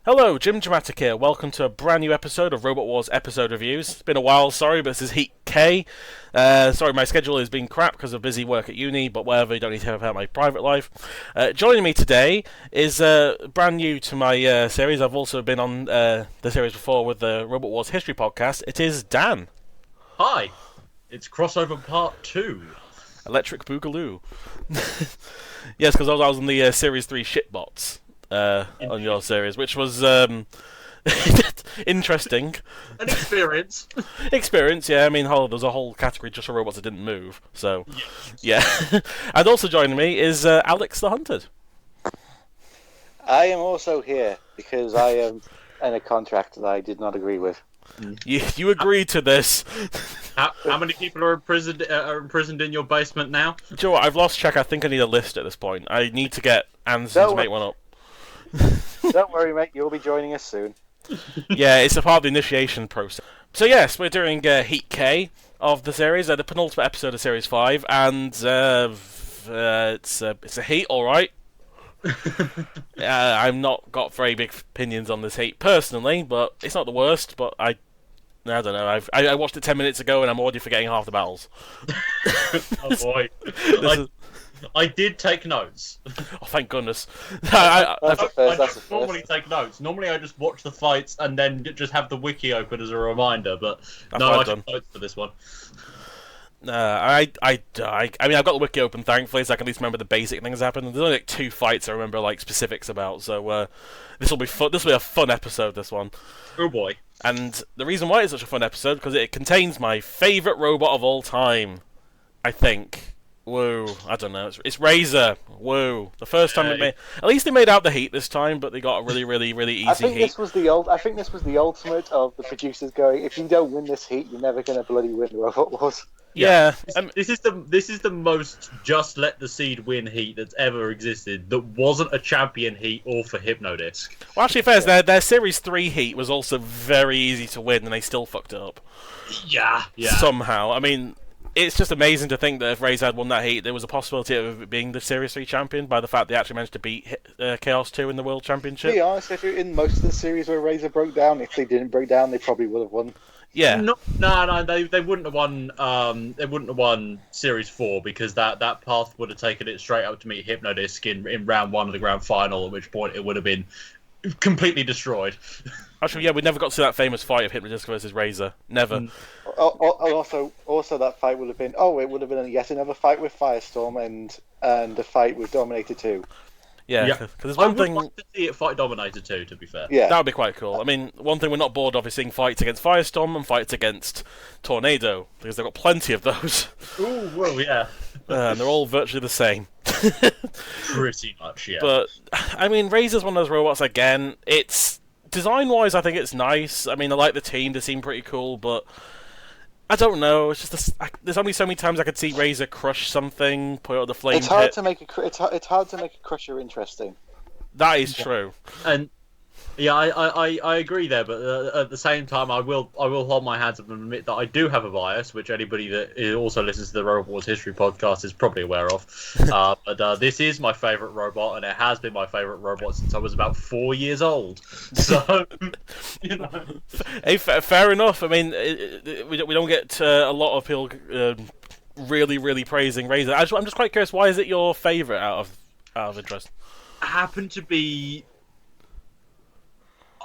Hello, Jimjamatic here. Welcome to a brand new episode of Robot Wars episode reviews. It's been a while, sorry, but this is Heat K. Sorry, my schedule has been crap because of busy work at uni, but whatever, you don't need to have about my private life. Joining me today is brand new to my series. I've also been on the series before with the Robot Wars History podcast. It is Dan. Hi, it's crossover part 2. Electric Boogaloo. Yes, because I was on the Series 3 shitbots. On your series, which was interesting. An experience. Experience, yeah. I mean, there's a whole category just for robots that didn't move. So, yes. Yeah. And also joining me is Alexthehunted. I am also here because I am in a contract that I did not agree with. You agreed to this. How many people are imprisoned in your basement now? Do you know what? I've lost track. I think I need a list at this point. I need to get Anson to make one up. Don't worry, mate. You'll be joining us soon. Yeah, it's a part of the initiation process. So yes, we're doing Heat K of the series, the penultimate episode of Series 5, and it's a heat, all right. I've not got very big opinions on this heat personally, but it's not the worst. But I don't know. I watched it 10 minutes ago, and I'm already forgetting half the battles. Oh boy. I did take notes. Oh, thank goodness. I normally take notes. Normally I just watch the fights and then just have the wiki open as a reminder, but I took notes for this one. I mean, I've got the wiki open, thankfully, so I can at least remember the basic things that happened. There's only like 2 fights I remember like specifics about, so this will be fun. This will be a fun episode, this one. Oh boy. And the reason why it's such a fun episode, because it contains my favourite robot of all time, I think. Whoa, I don't know. It's Razer. Whoa, the first time at least they made out the heat this time, but they got a really easy I think heat. I think this was the ultimate of the producers going, if you don't win this heat, you're never going to bloody win the Robot Wars. Yeah, this is the most just let the seed win heat that's ever existed. That wasn't a champion heat or for Hypnodisc. Well, actually, fair. Their Series 3 heat was also very easy to win, and they still fucked it up. Yeah. Somehow, I mean. It's just amazing to think that if Razer had won that heat, there was a possibility of it being the Series 3 champion by the fact they actually managed to beat Chaos 2 in the World Championship. To be honest, if you're in most of the series where Razer broke down, if they didn't break down, they probably would have won. Yeah. No, they wouldn't have won. They wouldn't have won Series 4 because that path would have taken it straight up to meet Hypnodisc in round 1 of the grand final. At which point it would have been completely destroyed. Actually, yeah, we never got to that famous fight of Hypnodisc versus Razer. Never. Also, that fight would have been. Oh, it would have been yet another fight with Firestorm and a fight with Dominator 2. Yeah, because there's one thing. I would like to see it fight Dominator 2. To be fair, yeah, that would be quite cool. I mean, one thing we're not bored of is seeing fights against Firestorm and fights against Tornado because they've got plenty of those. Ooh, well, yeah. And they're all virtually the same. Pretty much, yeah. But I mean, Razer's one of those robots again. It's design-wise, I think it's nice. I mean, I like the team; they seem pretty cool, but. I don't know. It's just there's only so many times I could see Razer crush something, put out the flame. It's hard to make a crusher interesting. That is true. And yeah, I agree there, but at the same time, I will hold my hands up and admit that I do have a bias, which anybody that also listens to the Robot Wars History podcast is probably aware of. But this is my favourite robot, and it has been my favourite robot since I was about 4 years old. So, you know. Hey, fair enough. I mean, we don't get a lot of people really praising Razer. I'm just quite curious. Why is it your favourite out of interest? Happened to be.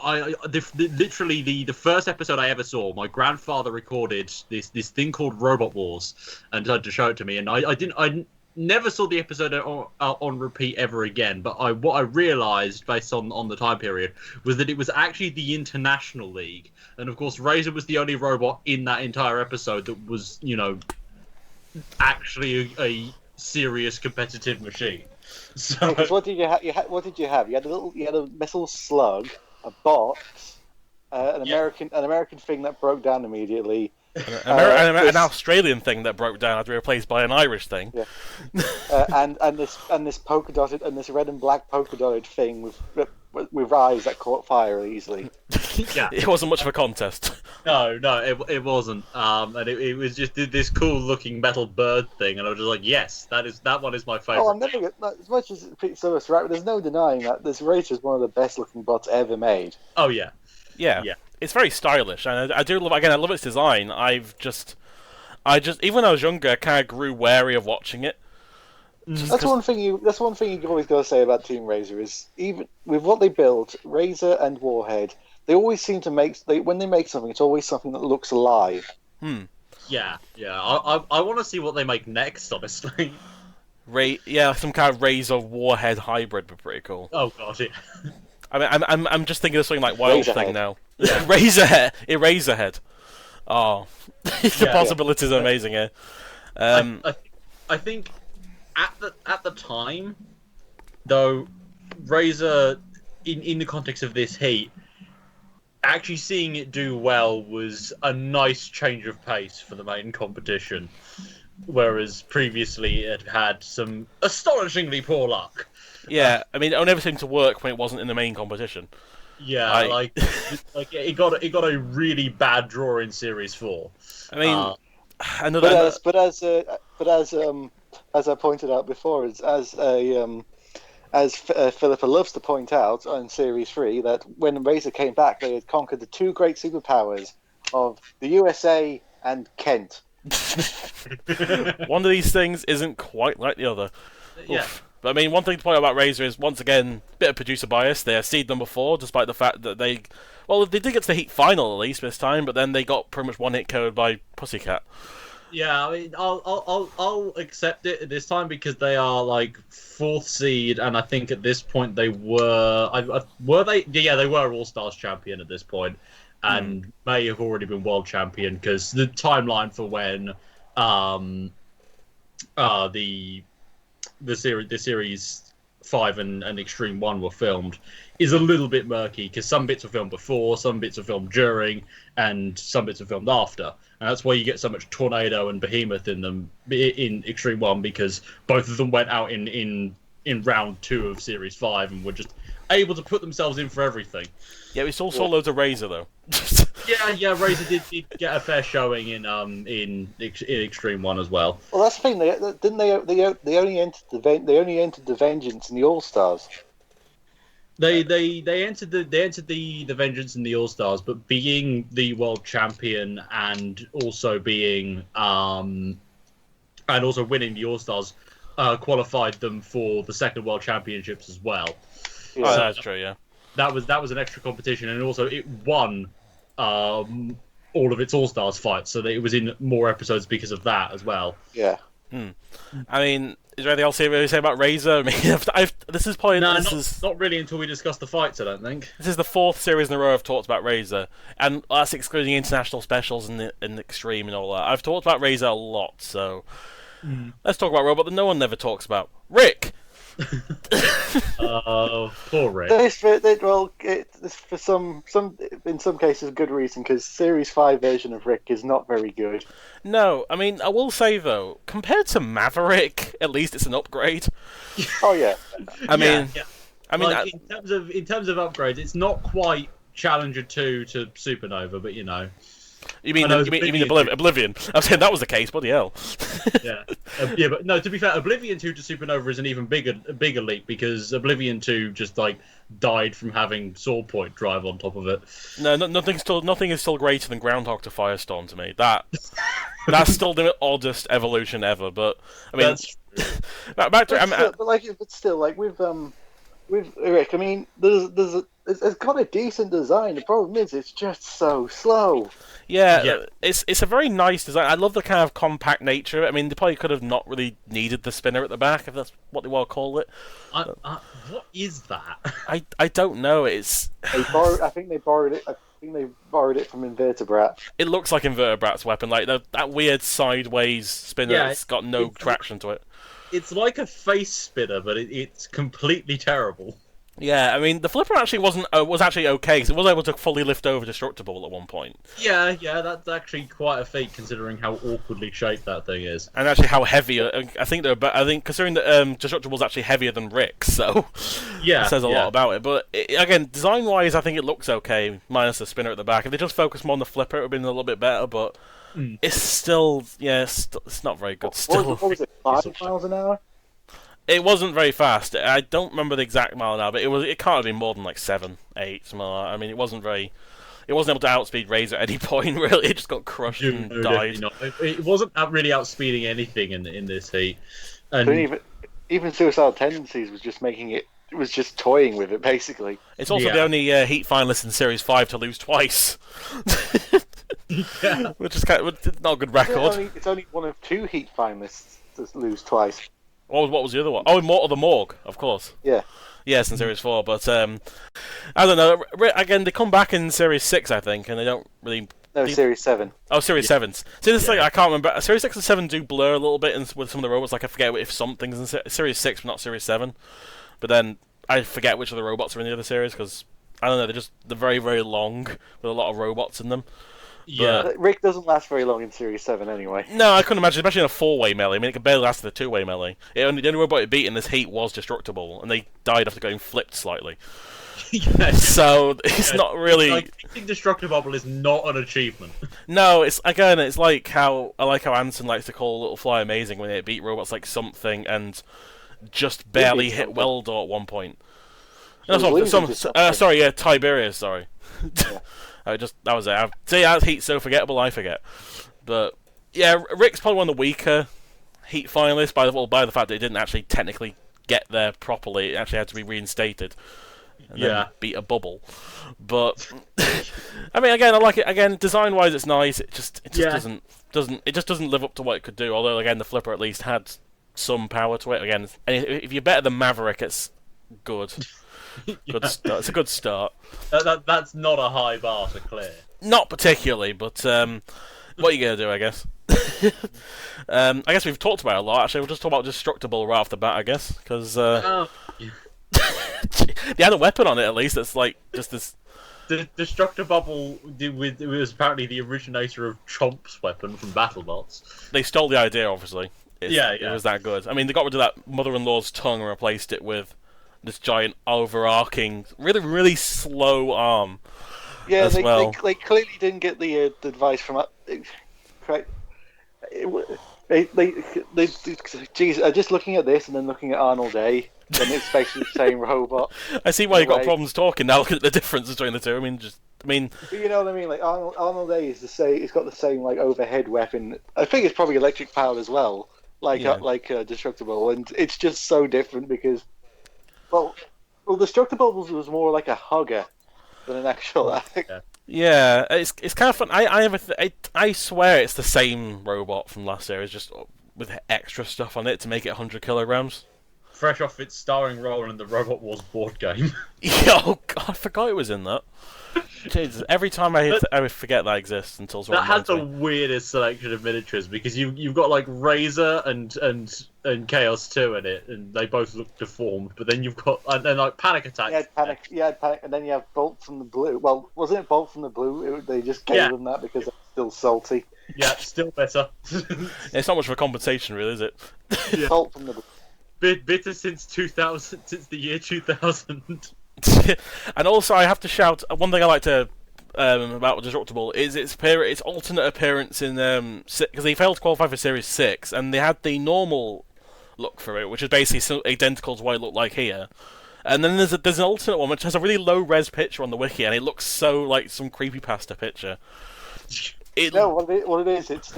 Literally the first episode I ever saw, my grandfather recorded this thing called Robot Wars and decided to show it to me, and I never saw the episode on repeat ever again. But what I realised based on the time period was that it was actually the International League, and of course Razer was the only robot in that entire episode that was, you know, actually a serious competitive machine. So what did you have? What did you have? You had a metal slug, a box, an American thing that broke down immediately. An Australian thing that broke down had to be replaced by an Irish thing. Yeah. And this polka dotted and this red and black polka dotted thing with with eyes that caught fire easily. Yeah. It wasn't much of a contest. No, it wasn't. And it was just this cool looking metal bird thing, and I was just like, yes, that one is my favorite. Oh, I'm never as much as Pete Summers, right? There's no denying that this Razer is one of the best looking bots ever made. Oh yeah. Yeah. It's very stylish, and I do love. Again, I love its design. I just, even when I was younger, I kind of grew wary of watching it. That's one thing you always got to say about Team Razer is even with what they build, Razer and Warhead, they always seem to when they make something, it's always something that looks alive. Yeah. I want to see what they make next, honestly. Some kind of Razer Warhead hybrid would be pretty cool. Oh god, yeah. I mean, I'm just thinking of something like Wild Razorhead. Thing now. Yeah. Eraserhead. Oh, the possibilities are amazing here. I think at the time, though, Razer, in the context of this heat, actually seeing it do well was a nice change of pace for the main competition, whereas previously it had some astonishingly poor luck. Yeah, I mean, it never seemed to work when it wasn't in the main competition. Yeah, like it got a really bad draw in Series 4. I mean, as I pointed out before, as Philippa loves to point out on Series 3, that when Razer came back, they had conquered the two great superpowers of the USA and Kent. One of these things isn't quite like the other. Yeah. Oof. But I mean, one thing to point out about Razer is, once again, a bit of producer bias. They're seed number 4, despite the fact that they did get to the Heat final at least this time, but then they got pretty much one hit code by Pussycat. Yeah, I mean, I'll accept it this time because they are like 4th seed, and I think at this point they were. Were they? Yeah, they were All Stars champion at this point, and may have already been world champion because the timeline for when the series 5 and Extreme 1 were filmed is a little bit murky because some bits were filmed before, some bits were filmed during, and some bits were filmed after. And that's why you get so much Tornado and Behemoth in them in Extreme 1, because both of them went out in round 2 of Series 5 and were just able to put themselves in for everything. Yeah, we still saw loads of Razer though. Yeah, Razer did get a fair showing in Extreme 1 as well. Well, that's the thing. They only entered the Vengeance in the All Stars. They entered the Vengeance in the All Stars, but being the world champion and also being and also winning the All Stars qualified them for the second World Championships as well. Yeah. Oh, that's true. Yeah. That was an extra competition, and also it won all of its All Stars fights, so that it was in more episodes because of that as well. Yeah. I mean, is there anything else to say about Razer? I mean, this is probably not really until we discuss the fights. I don't think this is the 4th series in a row I've talked about Razer, and that's excluding international specials and Extreme and all that. I've talked about Razer a lot, so let's talk about a robot that no one never talks about. Rick. Poor Rick. It's for some in some cases good reason, because Series 5 version of Rick is not very good. No, I mean, I will say though, compared to Maverick, at least it's an upgrade. Oh yeah. I mean, like, in terms of upgrades, it's not quite Challenger 2 to Supernova, but you know. You mean Oblivion? I was saying that was the case. Bloody hell. Yeah, but no. To be fair, Oblivion 2 to Supernova is an even bigger leap, because Oblivion 2 just like died from having Sword Point drive on top of it. No, nothing is still greater than Groundhog to Firestorm to me. That's still the oddest evolution ever. But I mean, back to but still, with Rick, I mean, it's got a decent design. The problem is, it's just so slow. Yeah, it's a very nice design. I love the kind of compact nature of it. I mean, they probably could have not really needed the spinner at the back, if that's what they want to call it. What is that? I don't know. I think they borrowed it. I think they borrowed it from Invertebrat. It looks like Invertebrat's weapon, like that weird sideways spinner that's got no traction to it. It's like a face spinner, but it's completely terrible. Yeah, I mean, the flipper actually was actually okay because it was able to fully lift over Destructible at one point, Yeah, that's actually quite a feat considering how awkwardly shaped that thing is. and actually how heavy. I think I think considering that Destructible was actually heavier than Rick's, so Yeah, it says a lot about it. But again, design-wise, I think it looks okay, minus the spinner at the back. If they just focused more on the flipper, it would have been a little bit better. But it's still, it's not very good. Still, What was it? 5 miles an hour? it wasn't very fast. I don't remember the exact mile an hour, but it can't have been more than like 7, 8, something like that. I mean, it wasn't able to outspeed Razer at any point. Really, it just got crushed and died. Not. It wasn't really outspeeding anything in this heat. And But even Suicidal Tendencies was just making it. It was just toying with it, basically. It's also the only Heat finalist in Series 5 to lose twice. yeah. Which is not a good record. It's only one of 2 Heat finalists to lose twice. What was the other one? Oh, the Morgue, of course. Yeah. Yes, in Series 4, but I don't know. Again, they come back in Series 6, I think, and they don't really... No, Series 7. Oh, Series 7. See, this thing, I can't remember. Series 6 and 7 do blur a little bit with some of the robots. Like, I forget if something's in Series 6, but not Series 7. But then, I forget which of the robots are in the other series, because, I don't know, they're very, very long, with a lot of robots in them. Yeah. But Rick doesn't last very long in Series 7 anyway. No, I couldn't imagine, especially in a 4-way melee. I mean, it could barely last in a 2-way melee. The only robot it beat in this heat was Destructible, and they died after getting flipped slightly. So, it's not really... Like, beating Destructible is not an achievement. No, it's like how Anson likes to call Little Fly amazing when it beat robots like Something and just barely hit Weldor at one point. No, sorry, Tiberius, sorry. Yeah. That was it. See, that Heat's so forgettable, I forget. But yeah, Rick's probably one of the weaker Heat finalists by the fact that it didn't actually technically get there properly. It actually had to be reinstated. And then beat a bubble. But I mean, again, I like it. Again, design-wise, it's nice. It just doesn't live up to what it could do. Although, again, the flipper at least had some power to it. Again, and if you're better than Maverick, it's good. Good start. It's a good start. That's not a high bar to clear. Not particularly, but what are you gonna do? I guess. I guess we've talked about it a lot. Actually, we'll just talk about Destructible right off the bat. I guess because they had a weapon on it at least. That's like just this. The Destructible was apparently the originator of Chomp's weapon from BattleBots. They stole the idea, obviously. It was that good. I mean, they got rid of that mother-in-law's tongue and replaced it with this giant overarching, really, really slow arm. Yeah, as well. they clearly didn't get the advice from. Geez, just looking at this and then looking at Arnold A, then it's basically the same robot. I see why you've got problems talking now. Look at the difference between the two. But you know what I mean? Like Arnold A is the same. It's got the same like overhead weapon. I think it's probably electric powered as well, like Destructible, and it's just so different because, well, Destructible was more like a hugger than an actual act. Yeah, it's kind of fun. I swear it's the same robot from last series, just with extra stuff on it to make it 100 kilograms. Fresh off its starring role in the Robot Wars board game. Oh God, I forgot it was in that. Jesus, every time I forget that exists until someone that has the weirdest selection of miniatures because you've got like Razer and Chaos 2 in it, and they both look deformed. But then you've got and then like Panic Attack. Yeah, Panic, and then you have Bolt from the Blue. Well, wasn't it Bolt from the Blue? They just gave them that because it's still salty. Yeah, still better. It's not much of a compensation, really, is it? Yeah. Bolt from the Blue. Bitter since 2000, since the year 2000. And also, I have to shout one thing I like to about Destructible is its alternate appearance in because they failed to qualify for Series 6, and they had the normal look for it, which is basically identical to what it looked like here. And then there's an alternate one which has a really low res picture on the wiki, and it looks so like some creepypasta picture. What it is, it's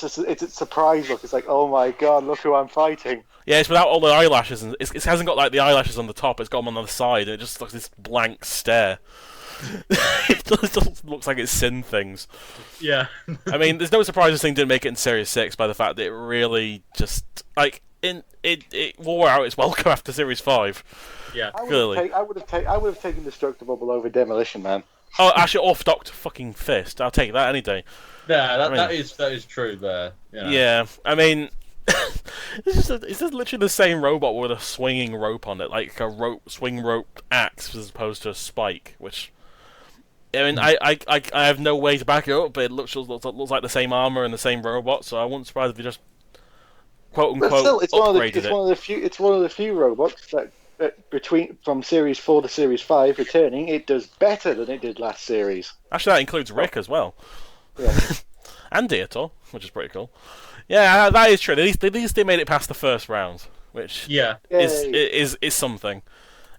a surprise look. It's like, oh my god, look who I'm fighting. Yeah, it's without all the eyelashes, and it hasn't got like the eyelashes on the top. It's got them on the side, and it just looks this blank stare. It just looks like it's sin things. Yeah. I mean, there's no surprise this thing didn't make it in Series 6 by the fact that it really just like it wore out its welcome after Series 5. Yeah, clearly. I would have taken Destructible over Demolition Man. Oh, actually, off Dr. fucking Fist. I'll take that any day. Yeah, that is true there. You know. Yeah, I mean, It's just literally the same robot with a swinging rope on it, like a swing rope axe as opposed to a spike. Which I mean, I have no way to back it up, but it looks like the same armor and the same robot. So I wouldn't surprise if they just quote unquote But still, it's upgraded it. one of the few robots that between from Series 4 to Series 5 returning, it does better than it did last series. Actually, that includes Rick as well. Yeah. And Dieter, which is pretty cool. Yeah, that is true. At least they made it past the first round, which is something.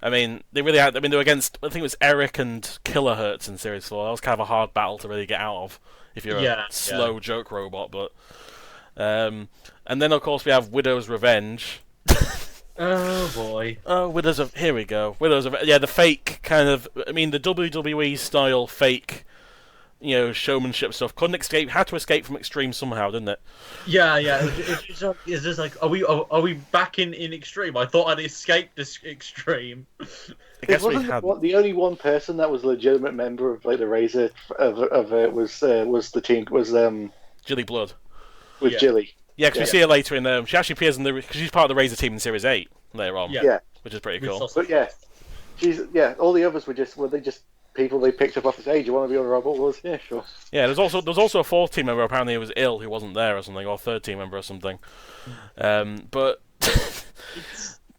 I mean, they really had. I mean, they were against. I think it was Eric and Kilohertz in Series 4. That was kind of a hard battle to really get out of if you're a slow joke robot. But and then of course we have Widow's Revenge. Oh boy. Oh, here we go. The fake kind of. I mean, the WWE style fake. Showmanship stuff. Had to escape from Extreme somehow, didn't it? Yeah. It's just like, are we back in Extreme? I thought I'd escaped this Extreme. I guess we had. The only one person that was a legitimate member of like the Razer was the team Jilly Blood. With Jilly. Yeah, because we see her later in. She actually appears because she's part of the Razer team in Series 8 later on. Yeah. Which is pretty cool. But all the others were just people they picked up off his age. You want to be on a robot? Was sure. Yeah, there was also a fourth team member apparently who was ill who wasn't there or something, or a third team member or something. But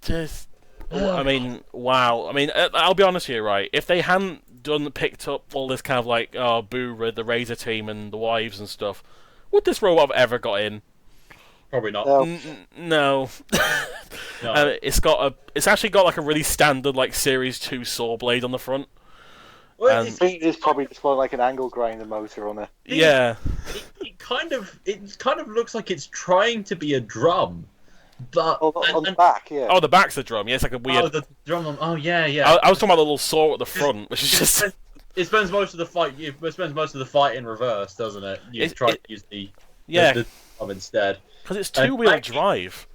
just I mean, wow. I mean, I'll be honest with you, right? If they hadn't picked up all this kind of like boo the Razer team and the wives and stuff, would this robot have ever got in? Probably not. No. No. It's actually got like a really standard like Series 2 saw blade on the front. Well, I think it is probably just more like an angle grinder motor on it. Yeah. It kind of looks like it's trying to be a drum, but on the back, yeah. Oh, the back's the drum. Yeah, it's like a weird. Oh, the drum. Oh, yeah. I was talking about the little saw at the front, which is just. It spends most of the fight. It spends most of the fight in reverse, doesn't it? You try to use the drum instead. Because it's two-wheel drive.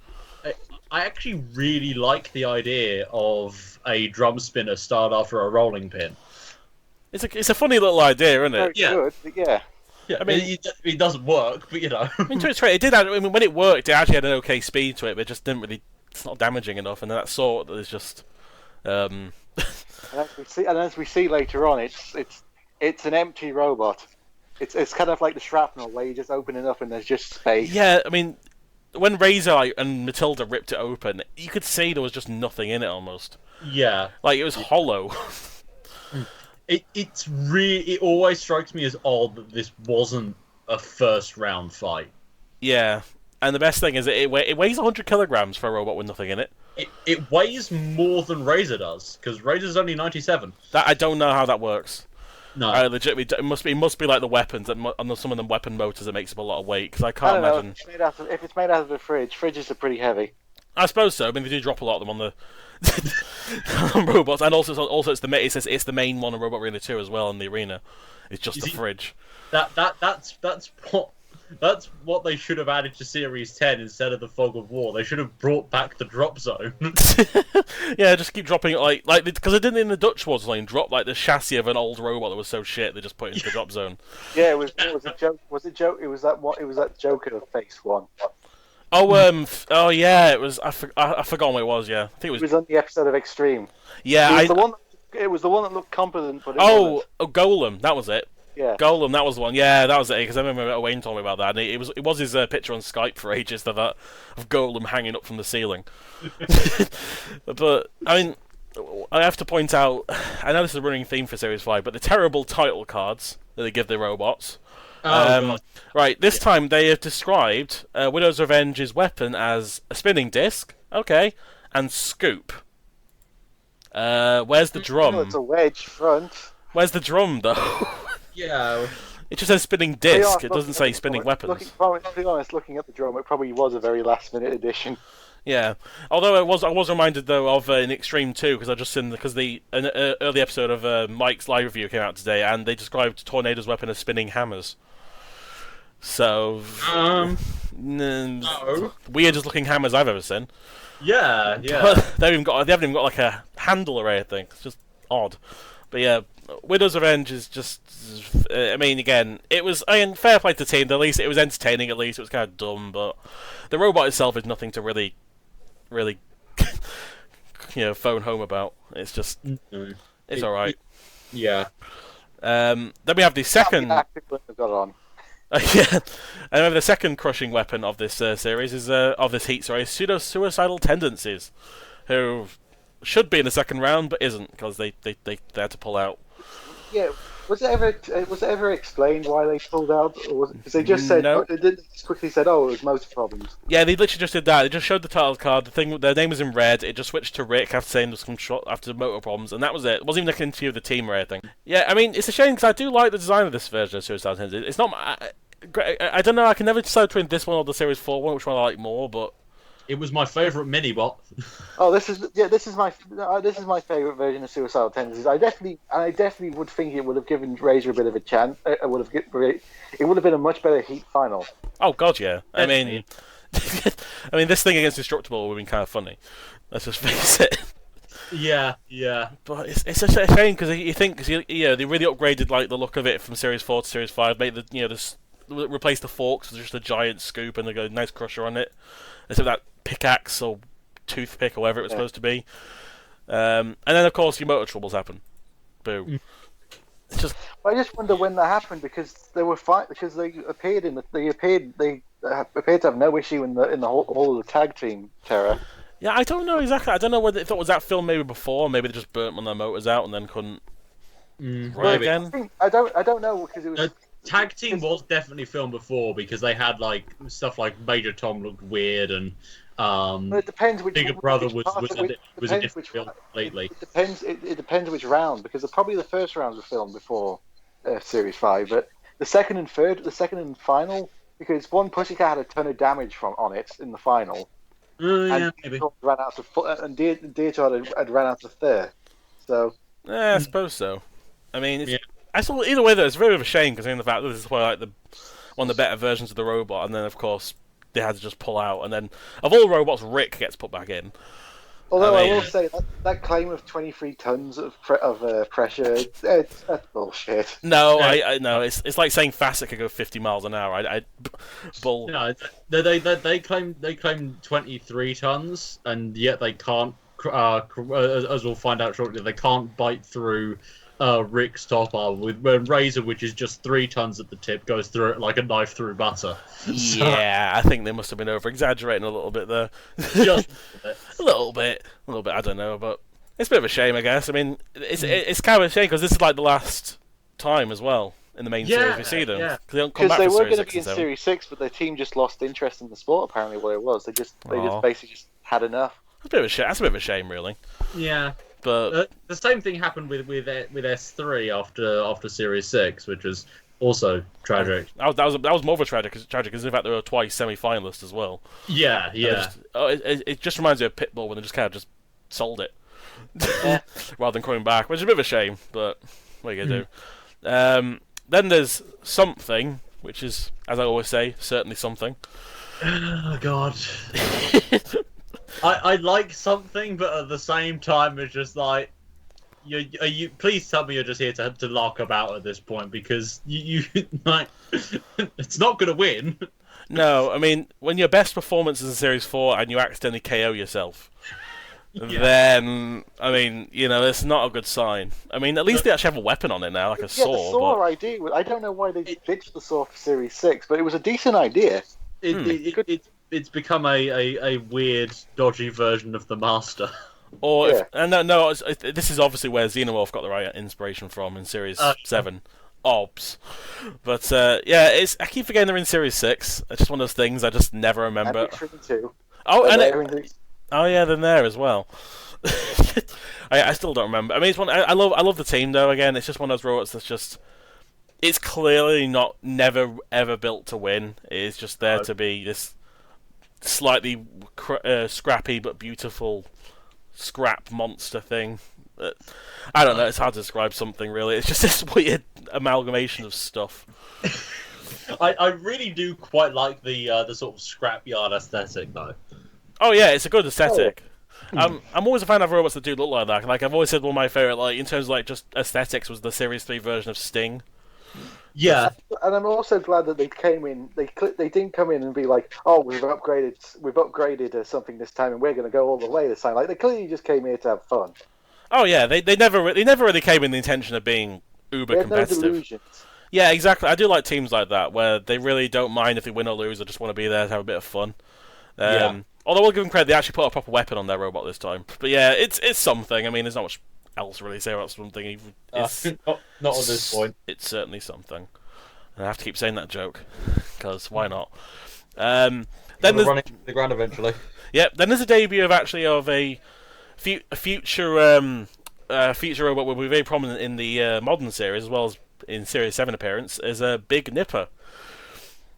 I actually really like the idea of a drum spinner styled after a rolling pin. It's a funny little idea, isn't it? Good, yeah. I mean, it doesn't work, but I mean, to its credit, it did. I mean, when it worked, it actually had an okay speed to it, but it just didn't really. It's not damaging enough, and that sort is just. And as we see later on, it's an empty robot. It's kind of like the shrapnel where you just open it up and there's just space. Yeah, I mean, when Razer and Matilda ripped it open, you could see there was just nothing in it almost. Yeah, like it was hollow. It always strikes me as odd that this wasn't a first round fight. Yeah, and the best thing is it weighs 100 kilograms for a robot with nothing in it. It weighs more than Razer does because Razer's only 97. I don't know how that works. No, legitimately, it must be like the weapons and some of them weapon motors that makes up a lot of weight because I can't imagine. If it's made out of a fridge, fridges are pretty heavy. I suppose so. I mean, they do drop a lot of them on the on robots, and also it's the main one in Robot Arena 2 as well in the arena. It's just the fridge. That's what they should have added to Series 10 instead of the Fog of War. They should have brought back the drop zone. Yeah, just keep dropping it like because they didn't in the Dutch Wars line drop like the chassis of an old robot that was so shit they just put it into the drop zone. Yeah, it was a joke. Was it joke? It was that Joker face one. Oh yeah, it was. I forgot what it was. Yeah, I think it was on the episode of Extreme. Yeah, it was the one that looked competent, but Golem, that was it. Yeah, Golem, that was the one. Yeah, that was it. Because I remember Wayne told me about that. And it was his picture on Skype for ages of Golem hanging up from the ceiling. But I mean, I have to point out. I know this is a running theme for Series 5, but the terrible title cards that they give the robots. Right, this time they have described Widow's Revenge's weapon as a spinning disc, okay, and scoop. Where's the drum? It's a wedge front. Where's the drum, though? Yeah. It just says spinning disc, it doesn't say spinning weapons. To be honest, looking at the drum, it probably was a very last-minute addition. Yeah, although I was reminded though of in Extreme 2 because I just seen an early episode of Mike's live review came out today and they described Tornado's weapon as spinning hammers. So, no. Weirdest looking hammers I've ever seen. Yeah. But they haven't even got like a handle or anything. It's just odd. But yeah, Widow's Revenge is just. I mean, again, it was. I mean, fair play to the team. At least it was entertaining. At least it was kind of dumb, but the robot itself is nothing to really, phone home about. It's just. It's all right. Yeah. Then we have the second. Got on. Yeah, and then the second crushing weapon of this series is of this heat. Sorry, pseudo-suicidal tendencies, who should be in the second round but isn't because they had to pull out. Yeah, was it ever explained why they pulled out, or was it because they just said No. they just quickly said, "Oh, it was motor problems." Yeah, they literally just did that. They just showed the title card. The thing, their name was in red. It just switched to Rick after saying there was some shot after motor problems, and that was it. It wasn't even like an interview with the team or anything. Yeah, I mean, it's a shame because I do like the design of this version of Suicide Tendencies. It's not. I don't know. I can never decide between this one or the Series 4 one, which one I like more. But It was my favourite mini-bot. Oh, this is my favorite version of Suicidal Tendencies. I definitely would think it would have given Razer a bit of a chance. It would have been a much better Heat final. oh god, yeah. I mean, this thing against Destructible would have been kind of funny. Let's just face it. Yeah. But it's such a shame because you think they really upgraded like the look of it from Series 4 to Series 5, made replace the forks with just a giant scoop and a nice crusher on it, instead of that pickaxe or toothpick or whatever it was supposed to be. And then of course your motor troubles happen. Boom. It's just. I just wonder when that happened because they were because they appeared to have no issue in the whole of the tag team terror. Yeah, I don't know exactly. I don't know whether if it was that film maybe before, maybe they just burnt one of their motors out and then couldn't run again. I don't know because it was. Tag team was definitely filmed before because they had like stuff like Major Tom looked weird and it depends which Bigger Brother was a different which film lately. It depends which round because probably the first rounds were filmed before Series 5, but the second and final because one Pussycat had a ton of damage on it in the final. Yeah, maybe. Ran out of and Deirdre had ran out of third. So Yeah, I suppose so. I mean, I saw either way though. It's very of a shame because the fact that this is one of the better versions of the robot, and then of course they had to just pull out, and then of all robots, Rick gets put back in. Although I will say that claim of 23 tons of pressure, that's bullshit. No, I no, it's like saying Facet could go 50 miles an hour. Bull. No, they claim 23 tons, and yet they can't. As we'll find out shortly, they can't bite through Rick's top arm when Razer, which is just 3 tons at the tip, goes through it like a knife through butter. Yeah, I think they must have been over exaggerating a little bit there. Just a little bit. I don't know, but it's a bit of a shame, I guess. I mean, it's kind of a shame because this is like the last time as well in the main series we see them because they don't come back they for were Series going to 6 be in and 7. Series 6, but their team just lost interest in the sport. Apparently, what it was, they just basically just had enough. That's a bit of a shame. That's a bit of a shame, really. yeah. But The same thing happened with S3 after Series 6, which was also tragic. that was more of a tragic because in fact they were twice semi-finalists as well. Yeah. It just reminds me of Pitbull when they just kind of just sold it rather than coming back, which is a bit of a shame. But what are you gonna do? Then there's something, which is, as I always say, certainly something. Oh God. I like something, but at the same time, it's just like, you please tell me you're just here to lark about at this point because you like it's not gonna win. No, I mean when your best performance is in Series 4 and you accidentally KO yourself, then I mean it's not a good sign. I mean at least they actually have a weapon on it now, like a saw. The saw idea. I don't know why they ditched the saw for Series 6, but it was a decent idea. It's become a weird, dodgy version of the Master. Or this is obviously where Xenomorph got the right inspiration from in Series 7. Obs. But I keep forgetting they're in Series 6. It's just one of those things I just never remember. And Extreme 2. Yeah, they're there as well. I still don't remember. I mean, it's one. I love the team though. Again, it's just one of those robots that's just. It's clearly never ever built to win. It's just there to be this slightly scrappy but beautiful scrap monster thing. I don't know. It's hard to describe something really. It's just this weird amalgamation of stuff. I really do quite like the sort of scrapyard aesthetic though. Oh yeah, it's a good aesthetic. I'm always a fan of robots that do look like that. Like I've always said, one of my favorite, like in terms of like just aesthetics, was the Series 3 version of Sting. Yeah, and I'm also glad that they came in. They didn't come in and be like, "Oh, we've upgraded something this time, and we're going to go all the way this time." Like they clearly just came here to have fun. Oh yeah, they never really came in the intention of being uber They had no competitive. delusions. Yeah, exactly. I do like teams like that where they really don't mind if they win or lose. They just want to be there to have a bit of fun. Yeah. Although we'll give them credit, they actually put a proper weapon on their robot this time. But yeah, it's something. I mean, there's not much else really to say about something. It's, not at this point. It's certainly something. And I have to keep saying that joke because why not? Then there's Run it into the ground eventually. Yep. Then there's a debut of a future robot will be very prominent in the modern series as well as in Series 7 appearance is a Big Nipper.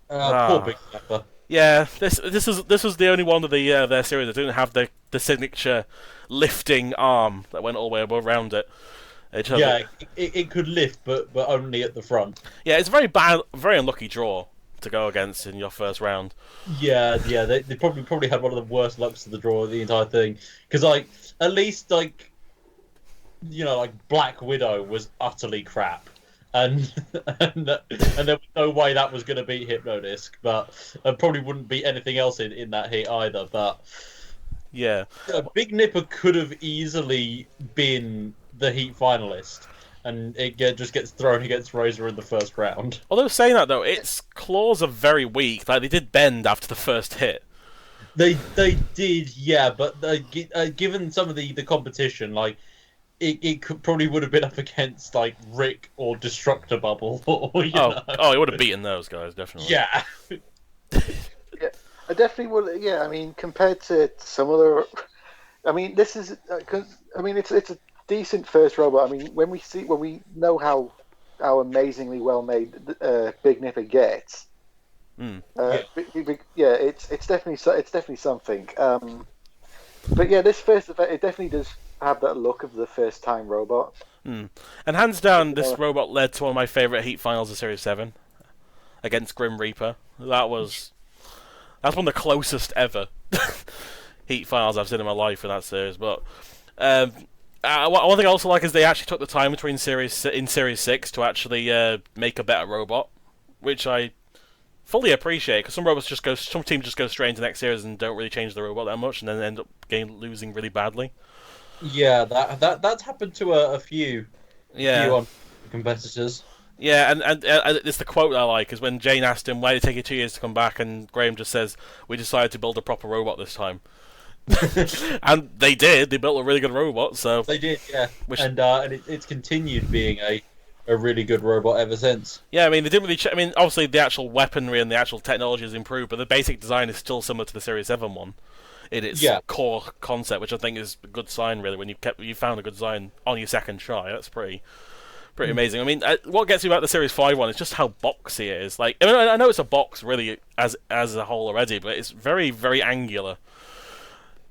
Poor Big Nipper. Yeah, this was the only one of the their series that didn't have the signature lifting arm that went all the way around it. It could lift, but only at the front. Yeah, it's a very unlucky draw to go against in your first round. Yeah, they probably had one of the worst lucks of the draw of the entire thing. Because at least Black Widow was utterly crap. And there was no way that was going to beat Hypnodisc, but probably wouldn't beat anything else in that heat either. But yeah, Big Nipper could have easily been the heat finalist, and it just gets thrown against Razer in the first round. Although saying that though, its claws are very weak. Like they did bend after the first hit. They did, yeah, but given some of the competition, It probably would have been up against Rick or Destructor Bubble. It would have beaten those guys definitely. Yeah. Yeah, I definitely would. Yeah, I mean, compared to some other, I mean, this is it's a decent first robot. I mean, when we know how amazingly well made Big Nipper gets, it's definitely something. But yeah, this first event, it definitely does have that look of the first time robot. And hands down, this robot led to one of my favourite Heat finals of Series 7 against Grim Reaper. That's one of the closest ever Heat finals I've seen in my life for that series. But one thing I also like is they actually took the time between Series 6 to actually make a better robot, which I fully appreciate, because some teams just go straight into the next series and don't really change the robot that much, and then end up losing really badly. Yeah, that's happened to a few competitors. Yeah, and it's the quote that I like, is when Jane asked him, why did it take you 2 years to come back, and Graham just says, we decided to build a proper robot this time. And they did. They built a really good robot, so... They did, yeah. And it's continued being a really good robot ever since. Yeah, I mean, they didn't really... obviously the actual weaponry and the actual technology has improved, but the basic design is still similar to the Series 7 one in its core concept, which I think is a good sign, really, when you found a good design on your second try. That's pretty amazing. I mean, what gets me about the Series 5 one is just how boxy it is. I know it's a box, really, as a whole already, but it's very, very angular.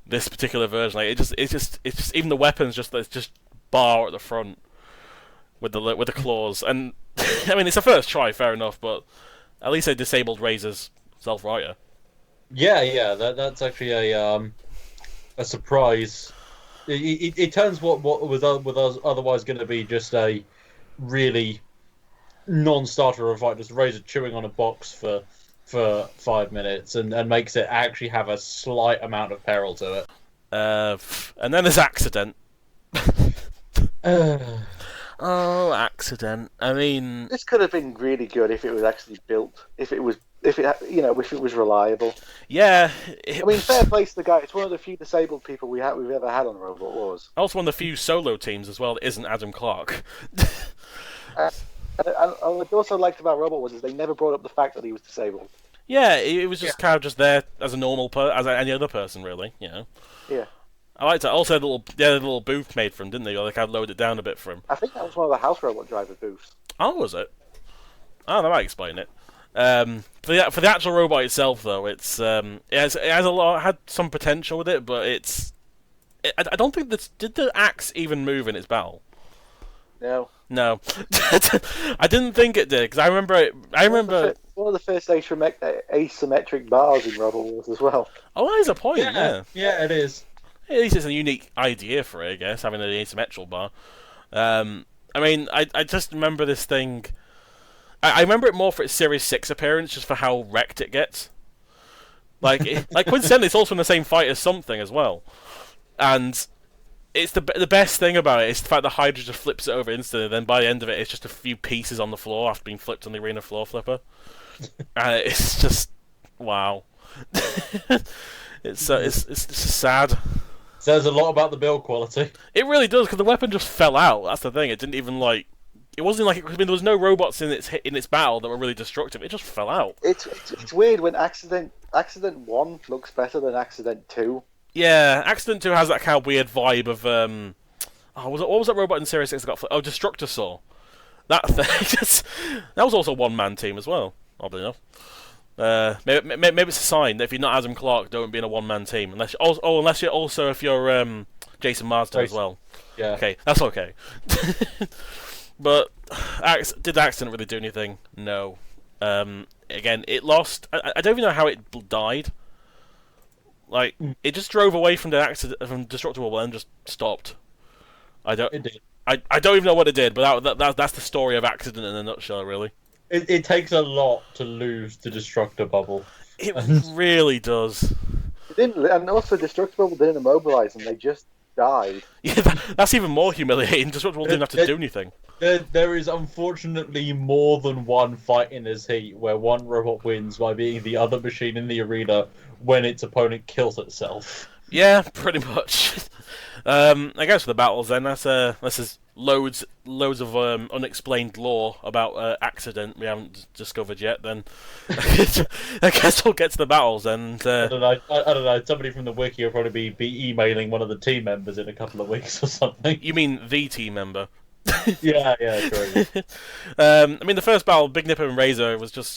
This particular version, it's just even the weapons, it's just bar at the front with the claws, and I mean, it's a first try, fair enough, but at least they disabled Razer's self-writer. Yeah, that's actually a surprise. It turns what was otherwise going to be just a really non-starter of a fight, just Razer chewing on a box for 5 minutes, and makes it actually have a slight amount of peril to it. And then there's Accident. Oh, Accident. I mean, this could have been really good if it was actually built. If it was reliable. Yeah. I mean, fair play to the guy. It's one of the few disabled people we've ever had on Robot Wars. Also one of the few solo teams as well that isn't Adam Clark. And what I also liked about Robot Wars is they never brought up the fact that he was disabled. Yeah, it was just kind of just there as a normal as any other person, really. Yeah. I liked it. Also, the little booth made for him, didn't they? Or they kind of lowered it down a bit for him. I think that was one of the House Robot Driver booths. Oh, was it? Oh, that might explain it. For the actual robot itself, though, it has had some potential with it, but I don't think did the axe even move in its battle? No. I didn't think it did, because I remember one of the first asymmetric bars in Robot Wars as well. Oh, that is a point. Yeah, it is. At least it's a unique idea for it, I guess, having an asymmetrical bar. I mean, I just remember this thing. I remember it more for its Series 6 appearance, just for how wrecked it gets. Like coincidentally, it's also in the same fight as something as well. And it's the best thing about it is the fact that Hydra just flips it over instantly. Then by the end of it, it's just a few pieces on the floor after being flipped on the arena floor flipper, and it's just wow. It's just sad. Says a lot about the build quality. It really does, because the weapon just fell out. That's the thing. It didn't even It wasn't like I mean, there was no robots in its battle that were really destructive. It just fell out. It's weird when Accident 1 looks better than Accident 2. Yeah, Accident 2 has that kind of weird vibe of what was that robot in Series 6 that got Destructor Saw. That thing. That was also a one-man team as well, oddly enough. Maybe it's a sign that if you're not Adam Clark, don't be in a one-man team. Unless you're also if you're Jason Marsden as well. Yeah. Okay, that's okay. But did the accident really do anything? No. Again, it lost. I don't even know how it died. Like it just drove away from the accident from Destructible and just stopped. It did. I don't even know what it did, but that's the story of Accident in a nutshell, really. It takes a lot to lose the Destructor Bubble. It really does. It didn't, and also Destructible didn't immobilize them; they just died. Yeah, that's even more humiliating. Destructible didn't have to do anything. There is unfortunately more than one fight in this heat where one robot wins by being the other machine in the arena when its opponent kills itself. Yeah, pretty much. I guess for the battles then, this is loads of unexplained lore about Accident we haven't discovered yet. Then I guess we'll get to the battles and. I don't know. Somebody from the wiki will probably be emailing one of the team members in a couple of weeks or something. You mean the team member? yeah, true. I mean, the first battle, Big Nipper and Razer, was just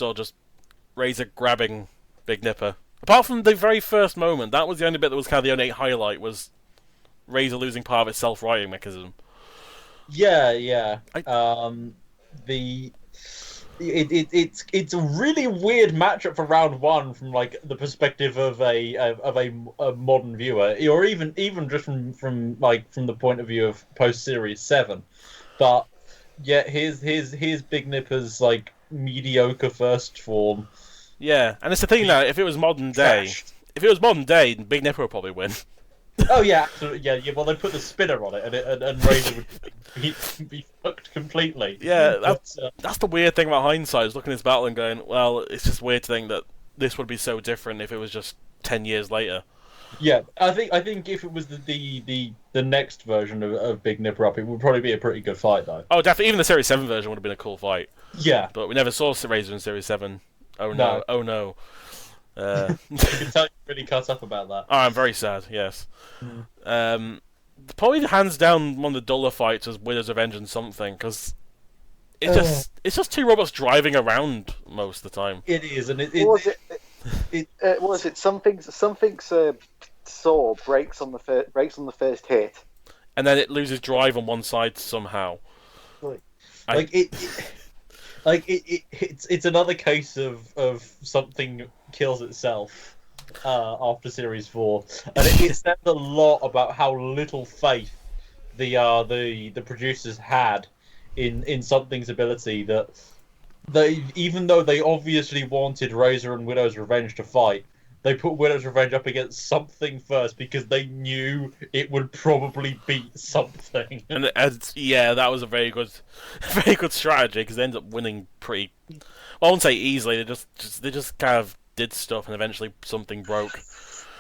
Razer grabbing Big Nipper. Apart from the very first moment, that was the only bit that was kind of the only highlight, was Razer losing part of its self-righting mechanism. Yeah. It's a really weird matchup for round one from like the perspective of a modern viewer, or even just from the point of view of post Series 7. But yeah, here's Big Nipper's like mediocre first form. Yeah, and it's the thing now. If it was modern day, Big Nipper would probably win. Oh yeah, absolutely. Yeah. Well, they put the spinner on it, and Razer would be fucked completely. Yeah, that's the weird thing about hindsight, is looking at this battle and going, well, it's just weird to think that this would be so different if it was just 10 years later. Yeah, I think if it was the next version of Big Nipper Up, it would probably be a pretty good fight, though. Oh, definitely. Even the Series 7 version would have been a cool fight. Yeah. But we never saw Razer in Series 7. Oh no. No. Oh no. I can tell you're really cut up about that. Oh, I'm very sad, yes. Probably hands down one of the duller fights was Widow's Revenge and something, because it's just two robots driving around most of the time. It is, and what was it? Something's saw breaks on the first hit, and then it loses drive on one side somehow. It's another case of something kills itself after Series 4, and it says a lot about how little faith the producers had in something's ability, that they, even though they obviously wanted Razer and Widow's Revenge to fight, they put Widow's Revenge up against something first because they knew it would probably beat something. And that was a very good strategy, because they ended up winning pretty. Well, I wouldn't say easily. They just kind of did stuff, and eventually something broke.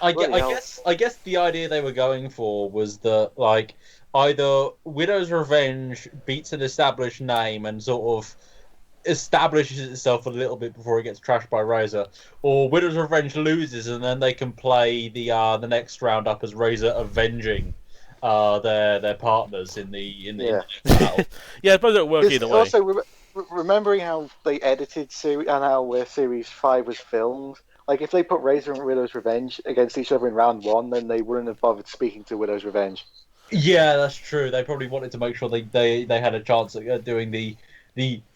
I guess the idea they were going for was that, like, either Widow's Revenge beats an established name and sort of establishes itself a little bit before it gets trashed by Razer, or Widow's Revenge loses and then they can play the next round up as Razer avenging their partners in the next battle. Yeah, but it'll work either way. Also, remembering how they edited series and how Series 5 was filmed, like if they put Razer and Widow's Revenge against each other in round one, then they wouldn't have bothered speaking to Widow's Revenge. Yeah, that's true. They probably wanted to make sure they had a chance at doing the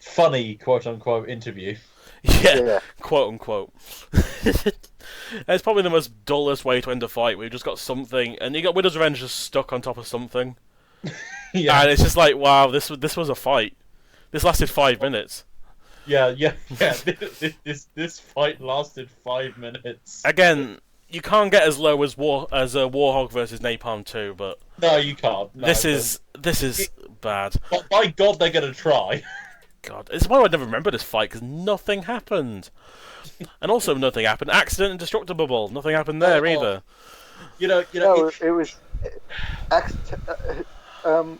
funny quote unquote interview. Yeah, quote unquote. It's probably the most dullest way to end a fight, where you just got something, and you got Widow's Revenge just stuck on top of something. Yeah. And it's just like, wow, this was a fight. This lasted 5 minutes. Yeah. This fight lasted 5 minutes. Again, you can't get as low as Warhog versus Napalm 2, but No, you can't. No, this is bad. But by God, they're gonna try. God, it's why I never remember this fight, because nothing happened. And also nothing happened. Accident and Destructible. Nothing happened there either. No, it was.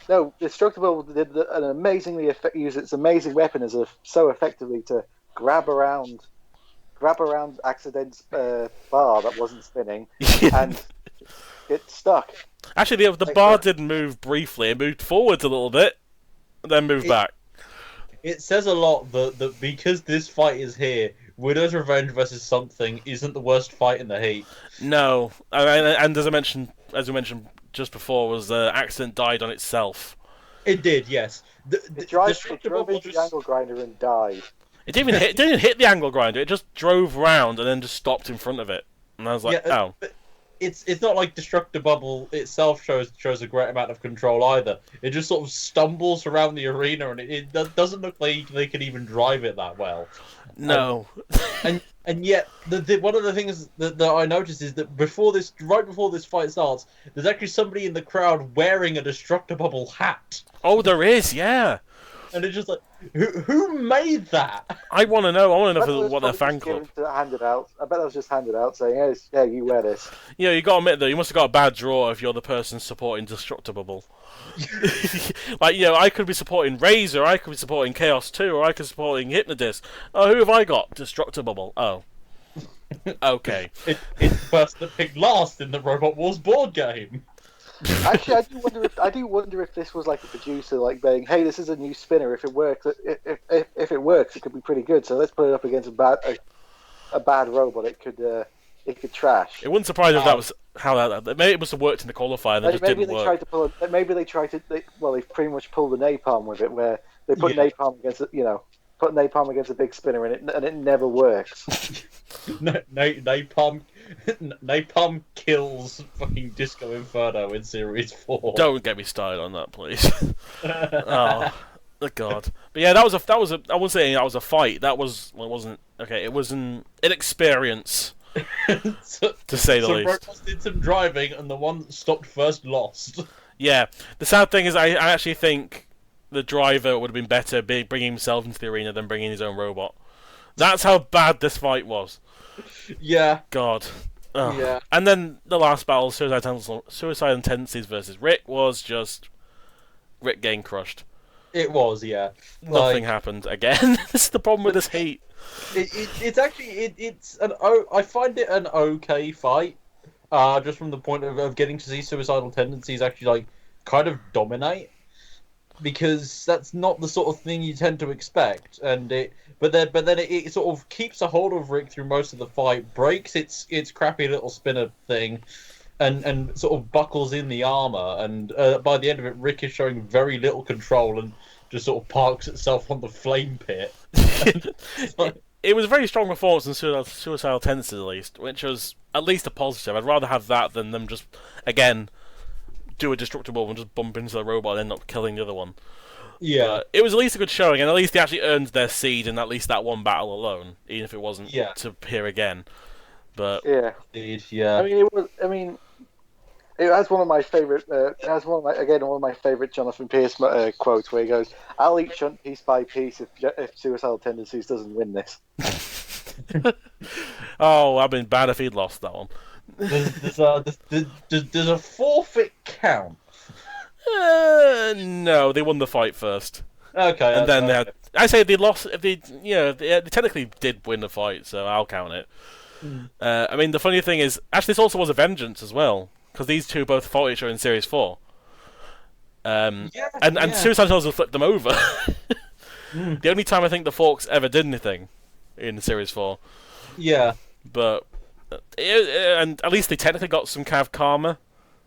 No, Destructible did an amazingly used its amazing weapon so effectively to grab around Accident's bar that wasn't spinning, and it stuck. Actually, the bar did move briefly. It moved forwards a little bit, and then moved back. It says a lot that because this fight is here, Widow's Revenge versus something isn't the worst fight in the heat. No, and as we mentioned just before, was Accident died on itself. It did, yes. It drove into the angle grinder and died. It didn't even hit the angle grinder. It just drove round and then just stopped in front of it. And I was like, oh. But it's not like Destructible itself shows a great amount of control either. It just sort of stumbles around the arena, and it doesn't look like they can even drive it that well. No. And yet, one of the things that I noticed is that right before this fight starts, there's actually somebody in the crowd wearing a Destructible hat. Oh, there is, yeah. And it's just like, who made that? I want to know. What their fan club. Handed out. I bet that was just handed out, saying, "Hey, yeah, you wear this." Yeah, you got to admit though, you must have got a bad draw if you're the person supporting Destructible. Like, I could be supporting Razer, I could be supporting Chaos 2, or I could be supporting Hypnodisc. Oh, who have I got? Destructible. Oh. Okay. It's the person that picked last in the Robot Wars board game. Actually, I do wonder if this was like a producer like saying, "Hey, this is a new spinner. If it works, if it works, it could be pretty good. So let's put it up against a bad robot. It could trash." It wouldn't surprise me if that was how that. Maybe it must have worked in the qualifier. And it just didn't work. They pretty much pulled the napalm with it, where they put napalm against put napalm against a big spinner, and it never works. Napalm kills fucking Disco Inferno in Series 4. Don't get me started on that, please. Oh, God. But yeah, that was a. I wouldn't say that was a fight. That was. Well, it wasn't. Okay, it was an inexperience, to say the least. Robots did some driving, and the one that stopped first lost. Yeah. The sad thing is, I actually think the driver would have been better bringing himself into the arena than bringing his own robot. That's how bad this fight was. Yeah. God. Ugh. Yeah. And then the last battle, Suicidal Tendencies versus Rick, was just Rick getting crushed. It was, yeah. Nothing happened again. This is the problem with this heat. It's actually I find it an okay fight. Just from the point of getting to see Suicidal Tendencies actually kind of dominate, because that's not the sort of thing you tend to expect, but then it sort of keeps a hold of Rick through most of the fight, breaks its crappy little spinner thing, and sort of buckles in the armor, and by the end of it, Rick is showing very little control and just sort of parks itself on the flame pit. It was a very strong performance in Suicidal Tendencies, at least, which was at least a positive. I'd rather have that than them just, again, do a Destructible and just bump into the robot and end up killing the other one. Yeah. But it was at least a good showing, and at least they actually earned their seed in at least that one battle alone, even if it wasn't to appear again. But yeah, indeed, yeah. It has one of my favorite. It has one of my favorite Jonathan Pierce quotes, where he goes, "I'll eat Shunt piece by piece if Suicidal Tendencies doesn't win this." Oh, I've been bad if he'd lost that one. Does a forfeit count? No, they won the fight first. Okay, and then they had. I say they lost. If they technically did win the fight, so I'll count it. I mean, the funny thing is, actually, this also was a vengeance as well, because these two both fought each other in Series 4. And Suicide Tendencies flipped them over. The only time I think the Forks ever did anything in Series 4. Yeah. But and at least they technically got some kind of karma,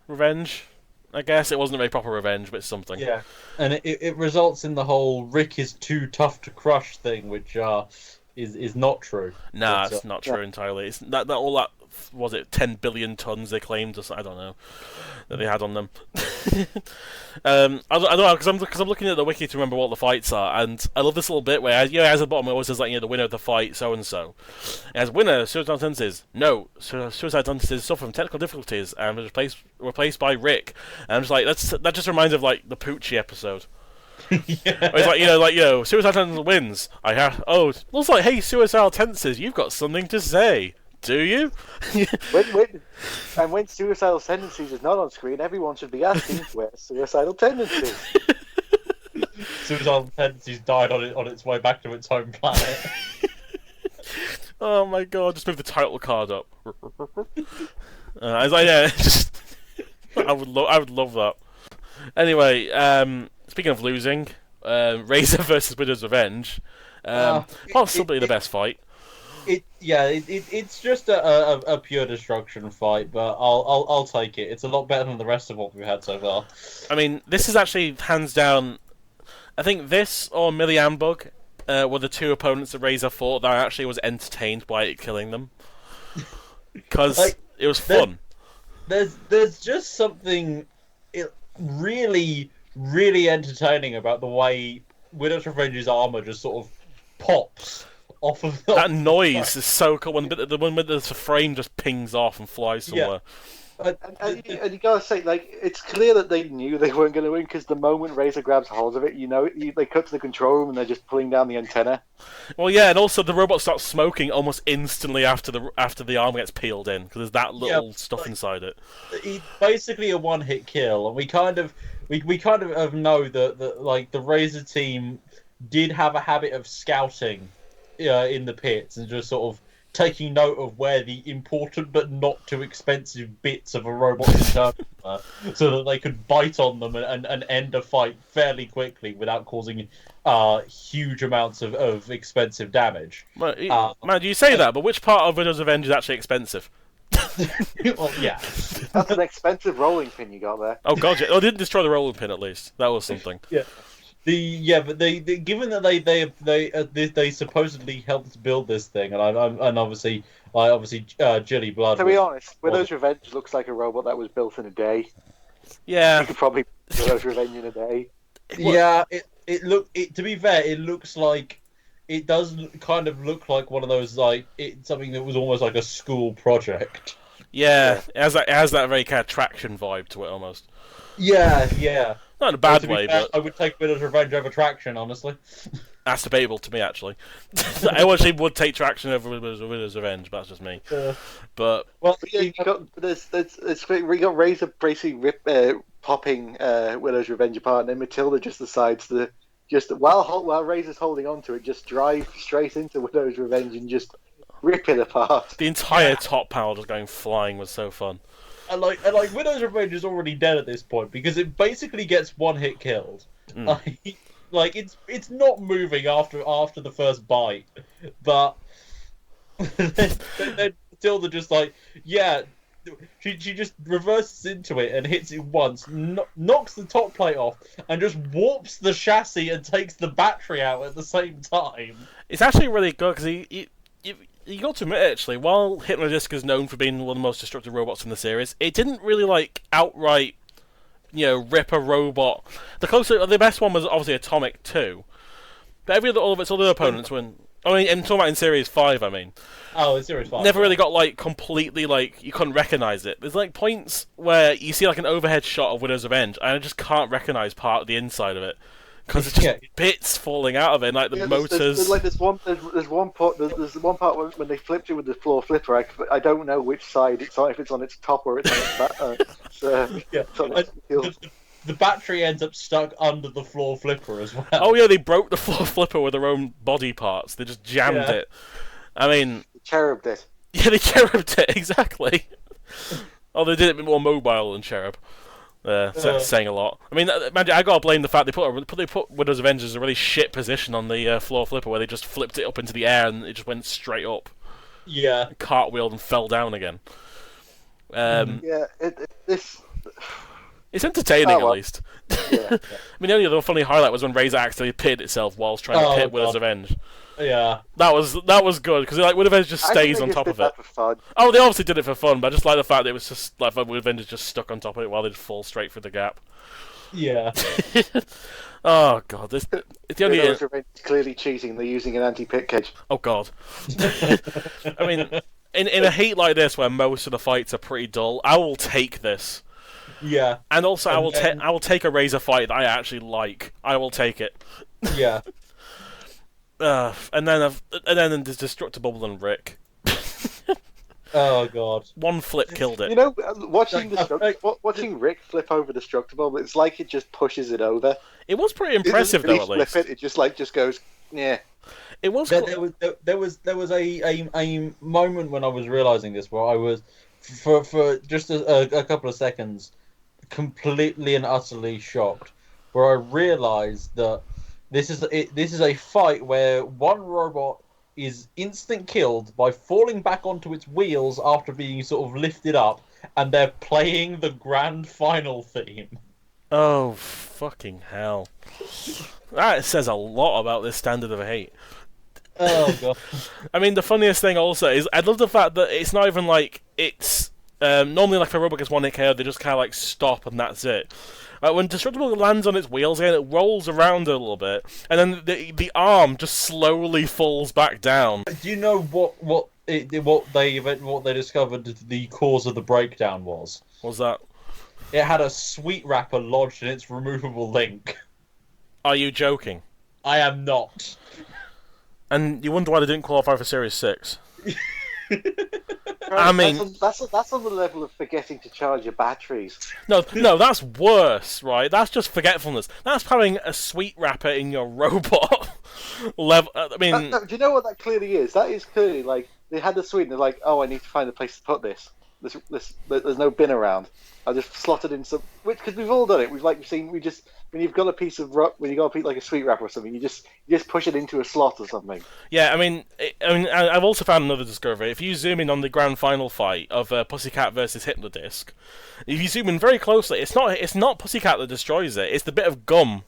revenge. I guess it wasn't a very proper revenge, but it's something. Yeah, and it results in the whole Rick is too tough to crush thing, which is not true. Nah, But, it's not true entirely. It's that all that was it 10 billion tons they claimed, or I don't know, that they had on them. I don't know because I'm looking at the wiki to remember what the fights are, and I love this little bit where as the bottom it always says like the winner of the fight so and so. As winner, suicide sentences. No, suicide sentences suffer from technical difficulties and was replaced by Rick. And I'm just like that just reminds of like the Poochie episode. yeah. It's like suicide sentence wins. Looks like hey suicidal tendencies, you've got something to say. Do you? when suicidal tendencies is not on screen, everyone should be asking where's suicidal tendencies. Suicidal tendencies died on its way back to its home planet. Oh my god! Just move the title card up. I was like, yeah, just I would love that. Anyway, speaking of losing, Razer versus Widow's Revenge, possibly the best fight. It's just a pure destruction fight, but I'll take it. It's a lot better than the rest of what we've had so far. I mean, this is actually hands down. I think this or Millie Ambug were the two opponents that Razer fought that I actually was entertained by it killing them because it was fun. There's just something really really entertaining about the way Widow's Revenge's armor just sort of pops off of that noise is so cool when the frame just pings off and flies somewhere. And you gotta say, like, it's clear that they knew they weren't going to win because the moment Razer grabs hold of it, they cut to the control room and they're just pulling down the antenna. Well, yeah, and also the robot starts smoking almost instantly after the arm gets peeled in because there's that little stuff inside it. It's basically a one-hit kill, and we kind of know that like the Razer team did have a habit of scouting in the pits and just sort of taking note of where the important but not too expensive bits of a robot's internal are, so that they could bite on them and end a fight fairly quickly without causing huge amounts of expensive damage. Man, you say that, but which part of Widow's Revenge is actually expensive? Well, yeah. That's an expensive rolling pin you got there. Oh god, yeah. Oh, they didn't destroy the rolling pin at least. That was something. Yeah. But they given that they supposedly helped build this thing, and obviously Jilly Blood. To be honest, Widow's Revenge looks like a robot that was built in a day. Yeah, you could probably build Widow's Revenge in a day. Yeah, to be fair, it looks like it does kind of look like one of those something that was almost like a school project. Yeah, it has that very kind of traction vibe to it almost. Yeah. Not in a bad way, but I would take Widow's Revenge over Traction, honestly. That's debatable to me, actually. I actually would take Traction over Widow's Revenge, but that's just me. But we got Razer basically popping Widow's Revenge apart, and then Matilda just decides to while Razor's holding on to it, just drive straight into Widow's Revenge and just rip it apart. The entire top panel just going flying was so fun. And Widow's Revenge is already dead at this point because it basically gets one hit killed. It's not moving after the first bite, but then Matilda just she just reverses into it and hits it once, knocks the top plate off, and just warps the chassis and takes the battery out at the same time. It's actually really good because you got to admit, actually, while Hypnodisc is known for being one of the most destructive robots in the series, it didn't really, outright, rip a robot. The best one was obviously Atomic 2. But all of its other opponents I'm talking about in Series 5, I mean. Oh, in Series 5. Never really got, completely, you couldn't recognise it. There's, points where you see, an overhead shot of Widow's Revenge, and I just can't recognise part of the inside of it. Because it's just bits falling out of it, the motors. There's one part when they flipped it with the floor flipper. I don't know which side it's on, if it's on its top or it's on its back. The battery ends up stuck under the floor flipper as well. Oh yeah, they broke the floor flipper with their own body parts. They just jammed it. I mean, they cherubed it. Yeah, they cherubed it exactly. Oh, they did it a bit more mobile than Cherub. That's saying a lot. I mean, I gotta blame the fact they put Widow's Revenge in a really shit position on the floor flipper where they just flipped it up into the air and it just went straight up. Yeah. Cartwheeled and fell down again. It's entertaining, Oh, well. at least. Yeah. I mean, the only other funny highlight was when Razer accidentally pitted itself whilst trying to pit Willow's Revenge. Yeah. That was good, because like, Willow's Revenge just I think stays they on just top did of that it. for fun. Oh, they obviously did it for fun, but I just like the fact that it was just like Willow's Revenge is just stuck on top of it while they just fall straight through the gap. Yeah. Oh god, it's the only. Willow's Revenge is clearly cheating. They're using an anti-pit cage. Oh god. I mean, in a heat like this where most of the fights are pretty dull, I will take this. Yeah. And also, I then- will take a Razer fight that I actually like. I will take it. Yeah. And then there's Destructible and Rick. Oh god. One flip killed it. You know, watching Rick flip over Destructible, it's like it just pushes it over. It was pretty It impressive doesn't though, really at least. flip it just goes, yeah. It was. There was a moment when I was realizing this where I was for just a couple of seconds completely and utterly shocked, where I realized that this is a fight where one robot is instant killed by falling back onto its wheels after being sort of lifted up, and they're playing the grand final theme. Oh fucking hell! That says a lot about this standard of hate. Oh god. I mean, the funniest thing also is I love the fact that it's not even like it's normally like if a robot gets one hit KO, they just kind of like stop and that's it. When Destructible lands on its wheels again, it rolls around a little bit, and then the arm just slowly falls back down. Do you know what they discovered the cause of the breakdown was? What's that? It had a sweet wrapper lodged in its removable link. Are you joking? I am not. And you wonder why they didn't qualify for Series 6. I mean, that's on the level of forgetting to charge your batteries. No, that's worse, right? That's just forgetfulness. That's having a sweet wrapper in your robot level. I mean, Do you know what that clearly is? That is clearly like they had the suite and they're like, oh, I need to find a place to put this. There's no bin around. I'll just slot it in some. Because we've all done it. We've seen. When you've got a piece of when you got like a sweet wrapper or something, you just push it into a slot or something. yeah, I mean, I've also found another discovery. If you zoom in on the grand final fight of Pussycat versus Hypnodisc, if you zoom in very closely, it's not Pussycat that destroys it. It's the bit of gum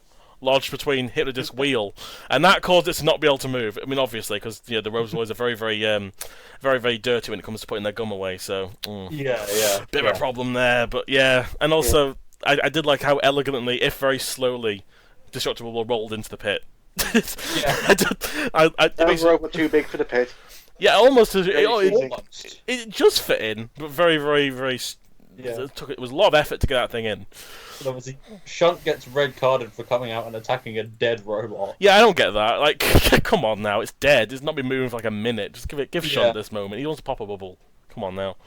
lodged between Hypnodisc wheel, and that caused it to not be able to move. I mean, obviously, because the Rover Boys are very, very dirty when it comes to putting their gum away. So Yeah. bit of a problem there, but yeah, and also I did like how elegantly, if very slowly, Destructible rolled into the pit. That robot too big for the pit. Yeah, almost. Almost. It just fit in, but very, very, very. Yeah. It was a lot of effort to get that thing in. But obviously, Shunt gets red carded for coming out and attacking a dead robot. Yeah, I don't get that. Like, come on now, it's dead. It's not been moving for like a minute. Just give Shunt this moment. He wants to pop a bubble. Come on now.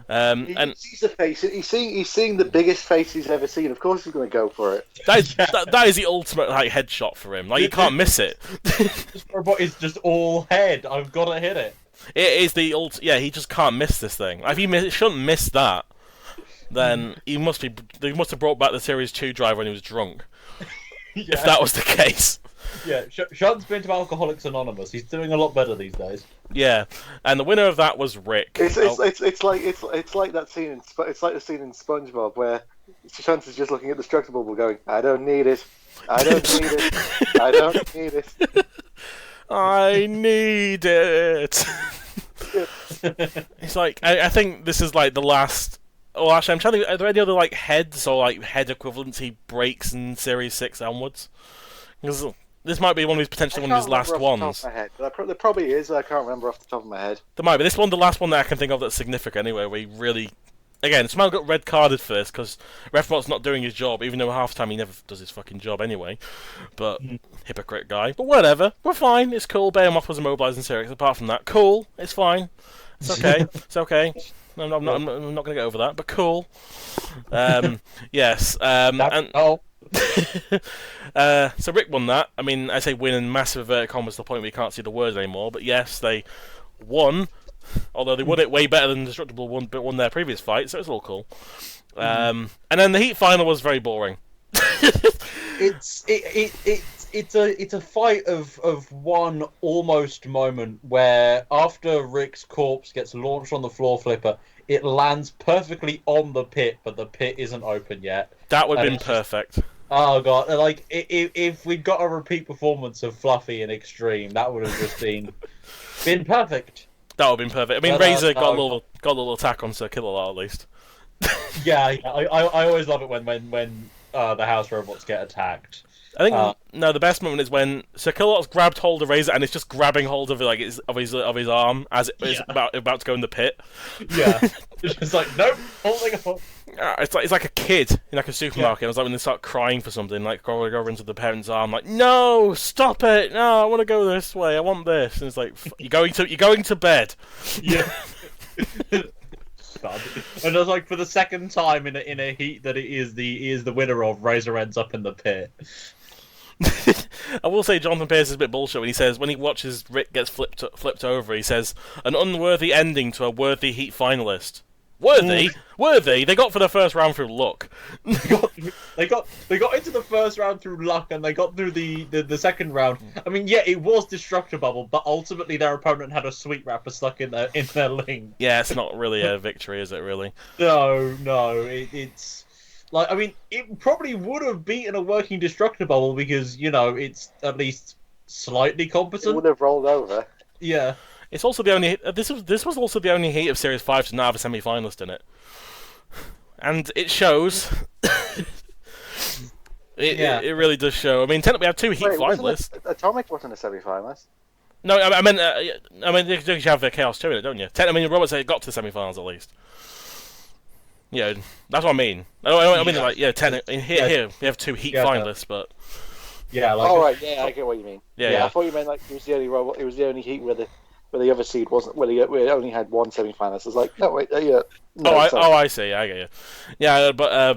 He sees the face. He's seeing the biggest face he's ever seen. Of course, he's going to go for it. That is the ultimate like headshot for him. Like you can't miss it. This robot is just all head. I've got to hit it. It is the Yeah, he just can't miss this thing. Like, if he shouldn't miss that, then they must have brought back the Series 2 drive when he was drunk. If that was the case. Yeah, Shunt's been to Alcoholics Anonymous. He's doing a lot better these days. Yeah, and the winner of that was Rick. It's like that scene it's like the scene in SpongeBob where Shunt is just looking at the Destructible going, I don't need it. I don't need it. I don't need it. I need it. It's like I think this is like the last. Oh, actually, I'm trying to. Are there any other like heads or like head equivalents he breaks in Series 6 onwards? Because this might be potentially one of his last ones. There probably is. I can't remember off the top of my head. There might be. This one, the last one that I can think of that's significant anyway. Where he really, again, Smile got red carded for this because Refmot's not doing his job, even though half the time he never does his fucking job anyway. But hypocrite guy. But whatever, we're fine. It's cool. Behemoth was immobilized in Series. Apart from that, cool. It's fine. It's okay. It's okay. I'm not going to get over that, but cool. Yes. So Rick won that. I mean, I say win in massive inverted commas to the point where you can't see the words anymore. But yes, they won. Although they won it way better than Destructible won their previous fight, so it's all cool. And then the heat final was very boring. It's it's a fight of one almost moment where after Rick's corpse gets launched on the floor flipper, it lands perfectly on the pit, but the pit isn't open yet. That would have And been perfect. Oh god! Like if we'd got a repeat performance of Fluffy in Extreme, that would have just been perfect. That would have been perfect. I mean, But, Razer got a little attack on Sir Killalot at least. Yeah, I always love it when the house robots get attacked. I think no, the best moment is when Sir Killalot's grabbed hold of Razer and it's just grabbing hold of his arm as it is about to go in the pit. Yeah, it's just like nope, holding on. It's like a kid in like a supermarket. I was like when they start crying for something, like go over into the parent's arm, like no, stop it, no, I want to go this way, I want this, and it's like you're going to bed. Yeah. And I was like, for the second time in a heat that he is the winner of, Razor ends up in the pit. I will say Jonathan Pierce is a bit bullshit when he says when he watches Rick gets flipped over, he says an unworthy ending to a worthy Heat finalist. Worthy. They got for the first round through luck. They got into the first round through luck, and they got through the second round. I mean, yeah, it was Destructor Bubble, but ultimately their opponent had a sweet wrapper stuck in their link. Yeah, it's not really a victory, is it? Really? No, it's like, I mean, it probably would have beaten a working Destructor Bubble because it's at least slightly competent. It would have rolled over. Yeah. It's also the only. This was also the only heat of Series 5 to not have a semi-finalist in it, and it shows. It really does show. I mean, technically, we have two heat finalists. Atomic wasn't a semi-finalist. No, I mean, you have the Chaos 2 in it, don't you? I mean, Robots got to the semi-finals at least. Yeah, that's what I mean. I mean, like, technically, here we have two heat finalists, but. Yeah. Like, right. Yeah, I get what you mean. Yeah. I thought you meant like it was the only robot. It was the only heat where the other seed wasn't. Where it only had one semi-finalist. I was like, no, wait, yeah. No, I see. I get you. Yeah, but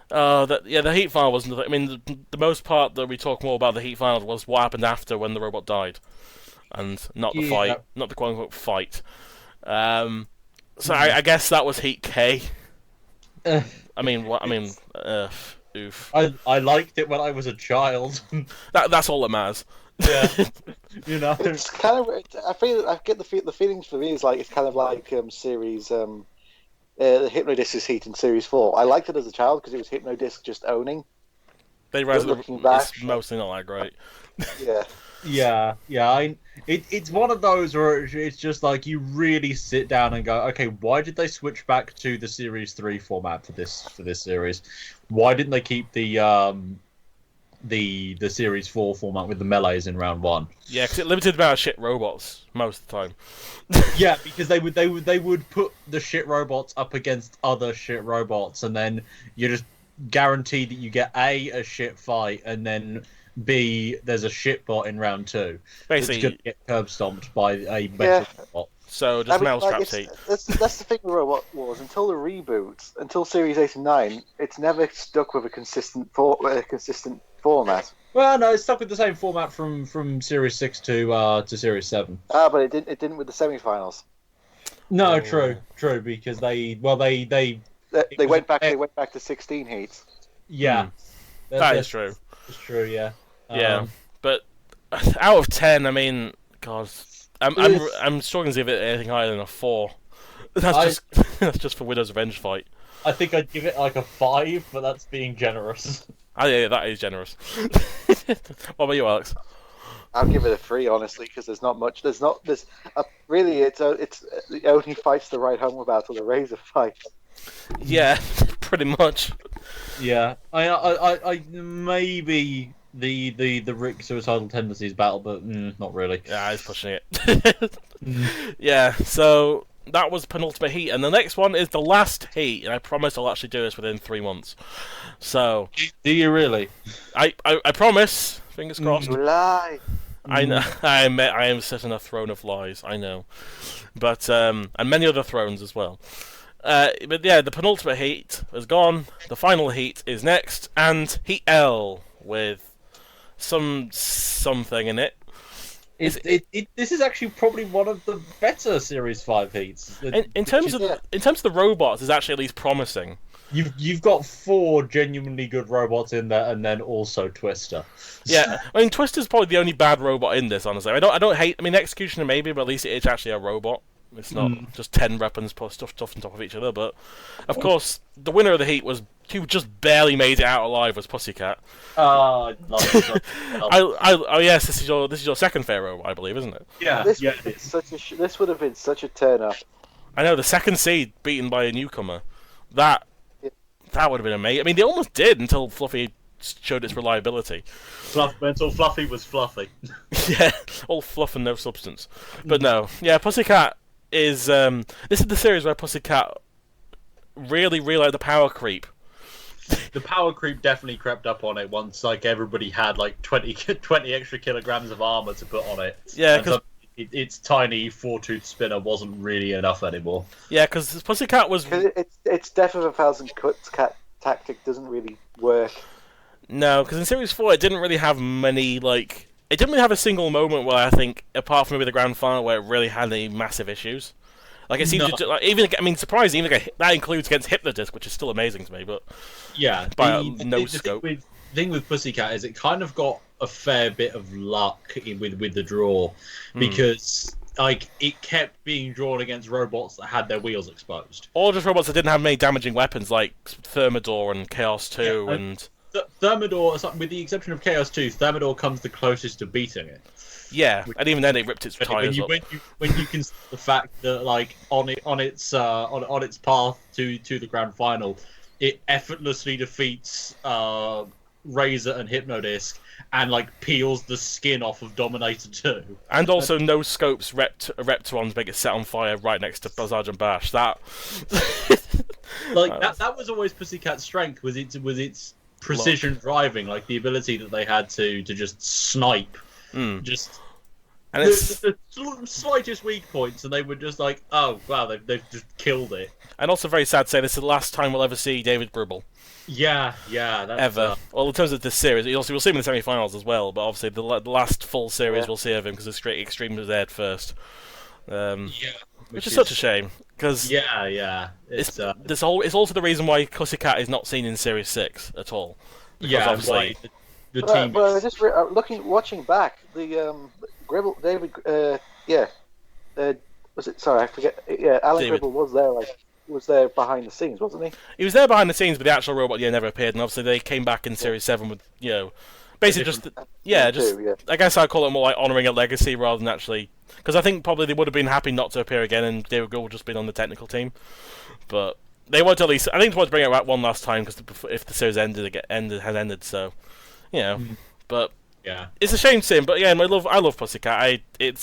the heat final wasn't. I mean, the most part that we talk more about the heat final was what happened after when the robot died, and not the fight, not the quote-unquote fight. So I guess that was Heat K. Oof. I liked it when I was a child. That's all that matters. Yeah. It's kind of. I get the feelings for me is like it's kind of like series the Hypnodisc's Heat in Series 4. I liked it as a child because it was Hypnodisc just owning. Looking back, it's mostly not that great. Yeah. It's one of those where it's just like you really sit down and go, okay, why did they switch back to the Series 3 format for this series? Why didn't they keep the Series 4 format with the melees in round 1? Yeah, because it limited the amount of shit robots most of the time. Yeah, because they would put the shit robots up against other shit robots, and then you just guarantee that you get a shit fight, and then B, there's a shit bot in round 2. Basically, it's going to get curb stomped by a better bot. So just Mousetrap's Heat. That's the thing with Robot Wars. Until the reboot, until Series 8 and 9, it's never stuck with a consistent format. Well, no, it's stuck with the same format from Series 6 to Series 7. But it didn't with the semi-finals. No, true, because they went back to 16 heats. Yeah, that is true. It's true, yeah. Yeah, but out of 10, I mean, God, I'm struggling to give it anything higher than a 4. That's just for Widow's Revenge fight. I think I'd give it like a 5, but that's being generous. Oh yeah, that is generous. What about you, Alex? I'll give it a 3, honestly, because there's not much. Really, it only fights the right home about the Razer fight. Yeah, pretty much. Yeah, I maybe the Rick suicidal tendencies battle, but not really. Yeah, he's pushing it. Yeah, so that was penultimate heat, and the next one is the last heat, and I promise I'll actually do this within 3 months. So, do you really? I promise. Fingers crossed. You lie. I know. I am sitting on a throne of lies. I know, but and many other thrones as well. But yeah, the penultimate heat is gone. The final heat is next, and Heat L with something in it. This is actually probably one of the better Series 5 heats. In terms of the robots, it's actually at least promising. You've got 4 genuinely good robots in there, and then also Twister. Yeah, I mean Twister's probably the only bad robot in this. Honestly, I don't hate. I mean Executioner maybe, but at least it's actually a robot. It's not just 10 weapons stuffed on top of each other. But of course, the winner of the heat was who just barely made it out alive was Pussycat. Oh yes, this is your second fair robot, I believe, isn't it? Yeah, This yeah. this would have been such a turn up. I know the second seed beaten by a newcomer. That would have been amazing. I mean, they almost did until Fluffy showed its reliability. Until Fluffy was fluffy. Yeah, all fluff and no substance. But no, yeah, Pussycat is. This is the series where Pussycat really realized the power creep. The power creep definitely crept up on it once, like everybody had like 20 extra kilograms of armor to put on it. Yeah, because its tiny 4-tooth spinner wasn't really enough anymore. Yeah, because Pussycat was. It's death of a thousand cuts tactic doesn't really work. No, because in Series 4 it didn't really have many, like... It didn't really have a single moment where I think, apart from maybe the Grand Final, where it really had any massive issues. Like, it seemed to... Like, even, I mean, surprising, even that includes against Hypnodisc, which is still amazing to me, but... Yeah. No scope. The thing with Pussycat is it kind of got a fair bit of luck with the draw, because... Like, it kept being drawn against robots that had their wheels exposed. Or just robots that didn't have many damaging weapons, like Thermidor and Chaos 2, and... Thermidor, with the exception of Chaos 2, Thermidor comes the closest to beating it. Yeah, and even then it ripped its tires up. When you consider the fact that, like, on its path to the Grand Final, it effortlessly defeats Razer and Hypnodisc, and like peels the skin off of Dominator 2. And also no scopes Repterons make it set on fire right next to Buzzard and Bash. That that was always Pussycat's strength, was its precision driving, like the ability that they had to just snipe. Just and it's... the slightest weak points, and they were just like, oh wow, they've just killed it. And also very sad to say, this is the last time we'll ever see David Gribble. Yeah, that's, ever. Well, in terms of this series, we'll see him in the semi-finals as well. But obviously, the last full series we'll see of him because the Extreme was aired first. Which is such a shame because it's also the reason why Pussycat is not seen in Series 6 at all. Because obviously the team. But just watching back, the Gribble, David, was it? Sorry, I forget. Yeah, Alan David. Gribble was there behind the scenes, wasn't he? He was there behind the scenes, but the actual robot never appeared, and obviously they came back in Series 7 with, basically I guess I'd call it more like honouring a legacy rather than actually... Because I think probably they would have been happy not to appear again, and they would have just been on the technical team. But they wanted to at least... I think they wanted to bring it back one last time, because if the series had ended, so... But... Yeah, it's a shame to see him, but yeah, I love Pussycat. Me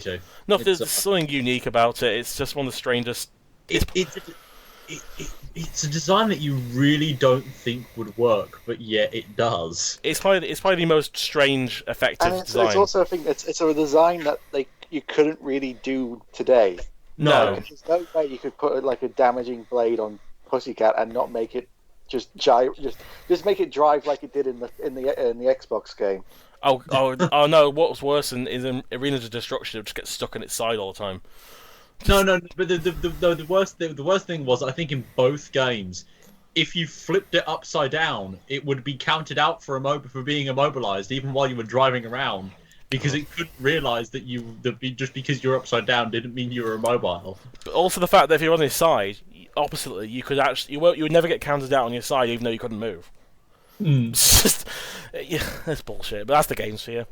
too. There's something unique about it. It's just one of the strangest... It's a design that you really don't think would work, but yet it does. It's probably the most strange, effective design. It's also it's a design that you couldn't really do today. No. There's no way you could put like a damaging blade on Pussycat and not make it just make it drive like it did in the Xbox game. Oh no! What's worse is in Arenas of Destruction, it would just get stuck in its side all the time. No. But the worst thing was, I think in both games, if you flipped it upside down, it would be counted out for being immobilized, even while you were driving around, because it couldn't realize that just because you're upside down didn't mean you were immobile. But also the fact that if you're on his side, oppositely, you would never get counted out on your side, even though you couldn't move. It's just, that's bullshit. But that's the games for you.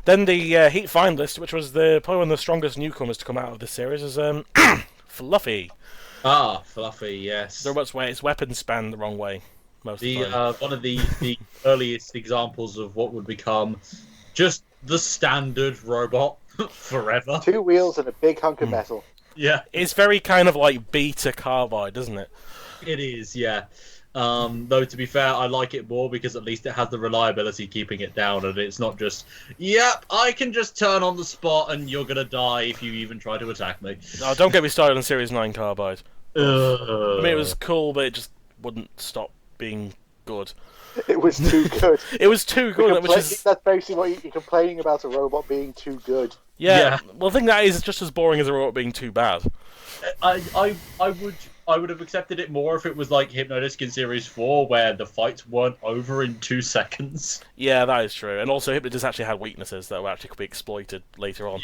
Then the Heat finalist, which was probably one of the strongest newcomers to come out of this series, is Fluffy. Ah, Fluffy, yes. The robot's its weapons span the wrong way most of the time. One of the earliest examples of what would become just the standard robot forever. 2 wheels and a big hunk of metal. Yeah. It's very kind of like beta carbide, isn't it? It is, yeah. Though to be fair, I like it more because at least it has the reliability keeping it down, and it's not just, yep, I can just turn on the spot and you're gonna die if you even try to attack me. No, don't get me started on Series 9 carbide. I mean, it was cool, but it just wouldn't stop being good. It was too good. It was too good, which is... That's basically what you're complaining about, a robot being too good. Yeah. Well, the thing that is just as boring as a robot being too bad. I would have accepted it more if it was like Hypnodisc in Series 4, where the fights weren't over in 2 seconds. Yeah, that is true. And also, Hypnodisc actually had weaknesses that actually could be exploited later on.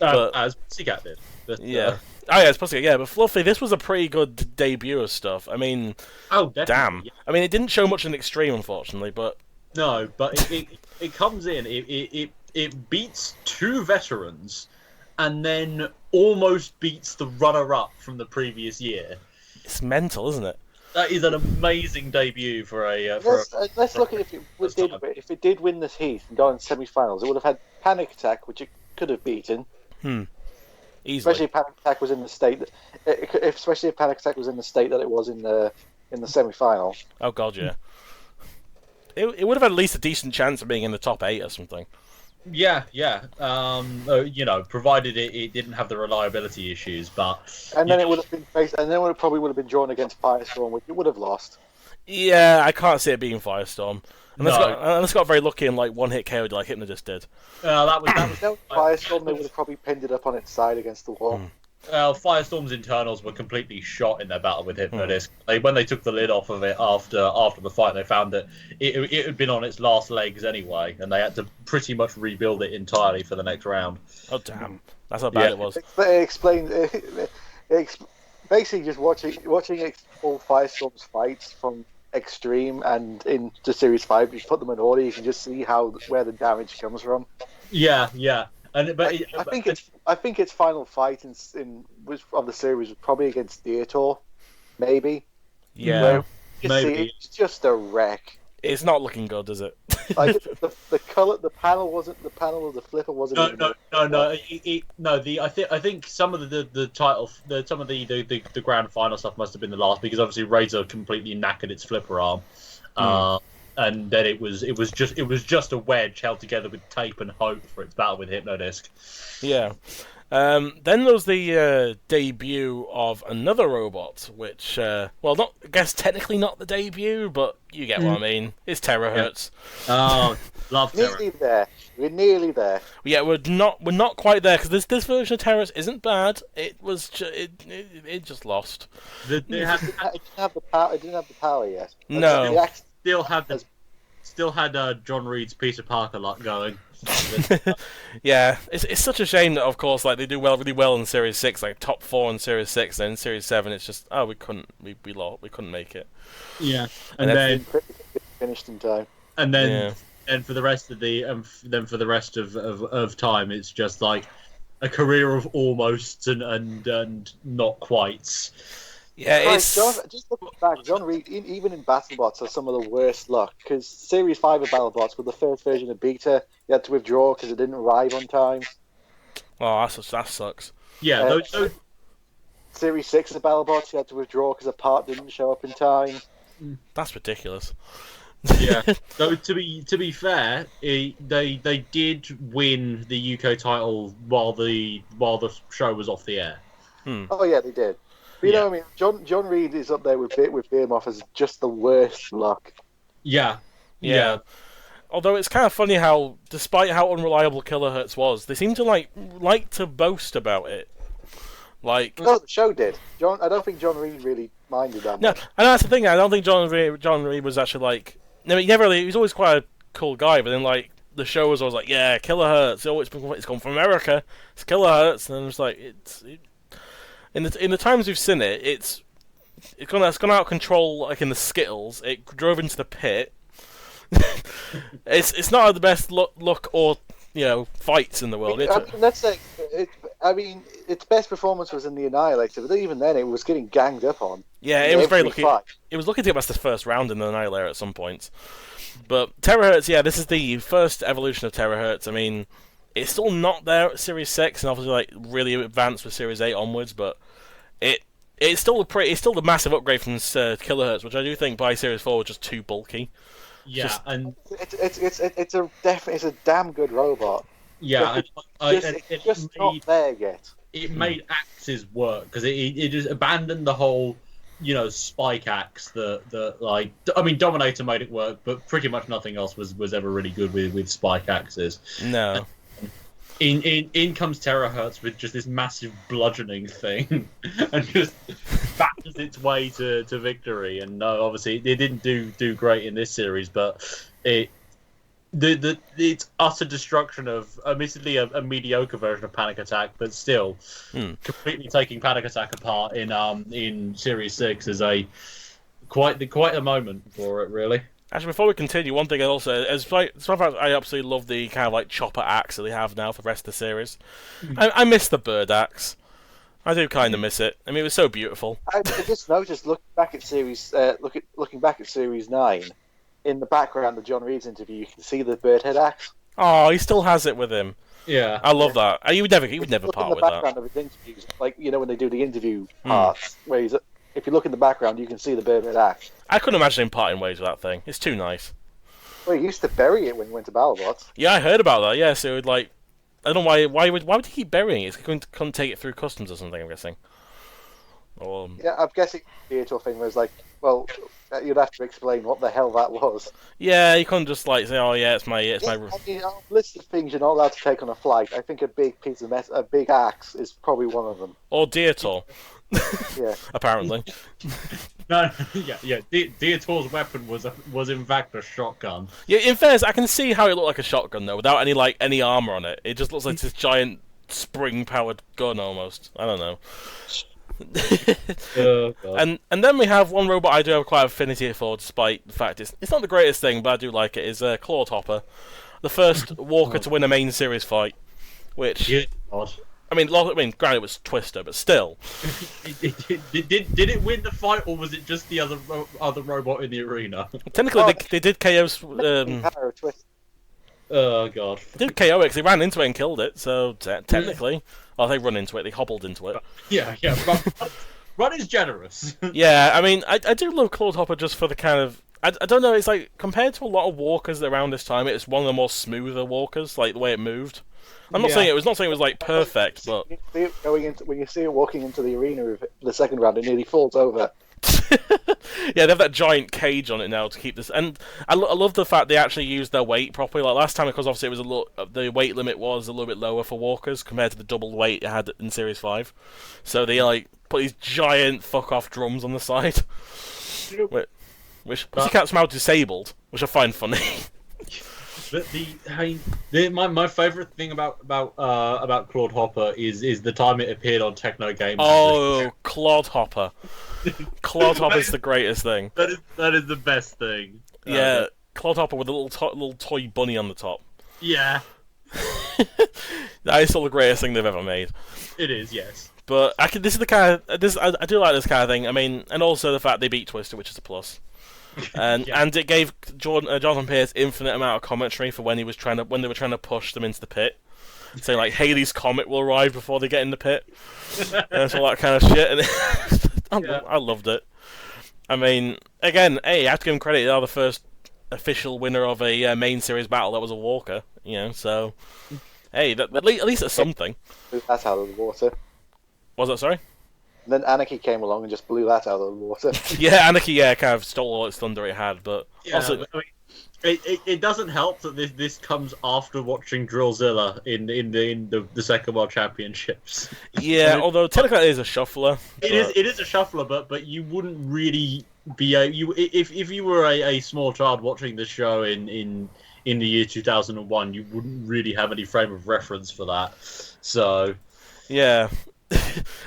As Pussycat did. But, yeah. Oh, yeah, it's Pussycat, yeah. But Fluffy, this was a pretty good debut of stuff. I mean... Oh, definitely. Damn. Yeah. I mean, it didn't show much in Extreme, unfortunately, but... No, but it comes in, it beats 2 veterans, and then almost beats the runner-up from the previous year. It's mental, isn't it? That is an amazing debut for a... Let's look at if it did win this heat and go in semi-finals. It would have had Panic Attack, which it could have beaten. Easily. Especially if Panic Attack was in the state that it was in the semi-final. Oh god, yeah. It would have had at least a decent chance of being in the top 8 or something. Yeah. Provided it didn't have the reliability issues, but... And then it would have been it probably would have been drawn against Firestorm, which it would have lost. Yeah, I can't see it being Firestorm. No. Unless got very lucky and one hit KO'd like Hypnodisc did. That was Firestorm, they would have probably pinned it up on its side against the wall. Firestorm's internals were completely shot in their battle with Hypnodisc. When they took the lid off of it after the fight, they found that it had been on its last legs anyway, and they had to pretty much rebuild it entirely for the next round. Oh damn, that's how bad it was. It explains. Basically, just watching all Firestorm's fights from Extreme and into Series 5, you put them in order, you can just see where the damage comes from. Yeah. I think its final fight of the series was probably against Theator, maybe. Yeah, maybe. It's just a wreck. It's not looking good, is it? Like the color, the panel of the flipper wasn't. I think some of the grand final stuff must have been the last, because obviously Razer completely knackered its flipper arm, and then it was just a wedge held together with tape and hope for its battle with Hypnodisc. Yeah. Then there was the debut of another robot, which, I guess technically not the debut, but you get what I mean. It's Terahertz. Oh, love Terahertz. We're nearly there. Yeah, we're not quite there, because this version of Terahertz isn't bad. It was it just lost. It didn't have the power. It didn't have the power yet. No. Still had John Reed's Peter Parker lot going. Yeah, it's such a shame that, of course, like they do really well in Series 6, like top 4 in Series 6, and in Series 7 it's just we couldn't make it. Yeah, and then finished in time. And then for the rest of time, it's just like a career of almosts and not quites. Yeah, just looking back, John Reed, even in BattleBots, has some of the worst luck. Because Series 5 of BattleBots, with the first version of beta, you had to withdraw because it didn't arrive on time. Oh, that sucks. Yeah, Series 6 of BattleBots, you had to withdraw because a part didn't show up in time. That's ridiculous. Yeah. So to be fair, they did win the UK title while the show was off the air. Oh yeah, they did. But you know what I mean? John Reed is up there with Behemoth as just the worst luck. Yeah. Although it's kind of funny how, despite how unreliable Kilohertz was, they seem to like to boast about it. No, the show did. I don't think John Reed really minded that much. No, and that's the thing. I don't think John Reed was actually like. No, he was always quite a cool guy, but then the show was always like, yeah, Kilohertz. It's gone from America. It's Kilohertz, and it's like in the times we've seen it, it's gone out of control. Like in the Skittles, it drove into the pit. it's not the best look or fights in the world. Let's say its best performance was in the Annihilator, but even then it was getting ganged up on. Yeah, it was very lucky. Fight. It was lucky to get past the first round in the Annihilator at some points. But Terahertz, this is the first evolution of Terahertz. I mean, it's still not there at Series 6, and obviously really advanced with Series 8 onwards, but it's still the massive upgrade from Kilohertz, which I do think by Series 4 was just too bulky. Yeah, and it's a damn good robot. Yeah, it's just not there yet. It made Axis work because it just abandoned the whole spike axe that like, I mean, Dominator made it work, but pretty much nothing else was ever really good with spike axes. No. In comes Terahertz with just this massive bludgeoning thing, and just batters its way to victory. And no, obviously it didn't do great in this series, but its utter destruction of, admittedly, a mediocre version of Panic Attack, but still completely taking Panic Attack apart in Series 6 is quite a moment for it, really. Actually, before we continue, one thing also, as far as I absolutely love the kind of like chopper axe that they have now for the rest of the series. I miss the bird axe. I do kind of miss it. I mean, it was so beautiful. I just noticed looking back at Series 9, in the background of John Reed's interview, you can see the bird head axe. Oh, he still has it with him. Yeah, I love that. He would never part with that. In the background of his interviews, like when they do the interview parts, where if you look in the background, you can see the bird head axe. I couldn't imagine him parting ways with that thing. It's too nice. Well, he used to bury it when he went to BattleBots. Yeah, I heard about that. Yeah, so it would like, I don't know why would he keep burying it? He couldn't take it through customs or something, I'm guessing. Or yeah, I'm guessing the actual thing was like, well, you'd have to explain what the hell that was. yeah, you couldn't just like say, oh yeah, it's my. I mean, on a list of things you're not allowed to take on a flight, I think a big piece of a big axe is probably one of them. Or Deator. Yeah. Apparently. no, yeah. Deator's weapon was in fact a shotgun. Yeah, in fairness, I can see how it looked like a shotgun though, without any armor on it. It just looks like this giant spring-powered gun almost. I don't know. And then we have one robot I do have quite affinity for, despite the fact it's not the greatest thing, but I do like it. Is Clawtopper, the first Walker to win a main series fight, which I mean, granted it was Twister, but still. Did it win the fight, or was it just the other robot in the arena? Technically, they did KO. Oh god. They did KO it because they ran into it and killed it. So technically, they run into it. They hobbled into it. Yeah. Run is generous. Yeah, I mean, I do love Clawtopper just for the kind of. I don't know. It's like compared to a lot of walkers around this time, it's one of the more smoother walkers, like the way it moved. I'm not saying it was like perfect, but when you see it walking into the arena of the second round, it nearly falls over. yeah, they have that giant cage on it now to keep this, and I love the fact they actually used their weight properly. Like last time, because obviously it was the weight limit was a little bit lower for walkers compared to the double weight it had in Series 5. So they like put these giant fuck off drums on the side, which Pussycat's somehow disabled, which I find funny. My favorite thing about Clawtopper is the time it appeared on Techno Games. Oh, Clawtopper! Clawtopper is the greatest thing. That is the best thing. Yeah, Clawtopper with a little toy bunny on the top. Yeah, that is still the greatest thing they've ever made. It is, yes. But I do like this kind of thing. I mean, and also the fact they beat Twister, which is a plus. And it gave Jonathan Pierce infinite amount of commentary for when they were trying to push them into the pit, saying like Haley's comet will arrive before they get in the pit, and all that kind of shit. And I loved it. I mean, again, hey, I have to give them credit. They are the first official winner of a main series battle that was a walker. So hey, at least it's something. That's out of the water. Was that sorry? And then Anarchy came along and just blew that out of the water. Yeah, Anarchy, kind of stole all its thunder it had, but also... I mean, it doesn't help that this comes after watching Drillzilla in the Second World Championships. Yeah, although technically it is a shuffler. It is a shuffler, but you wouldn't really be if you were a small child watching the show in the year 2001, you wouldn't really have any frame of reference for that. So yeah.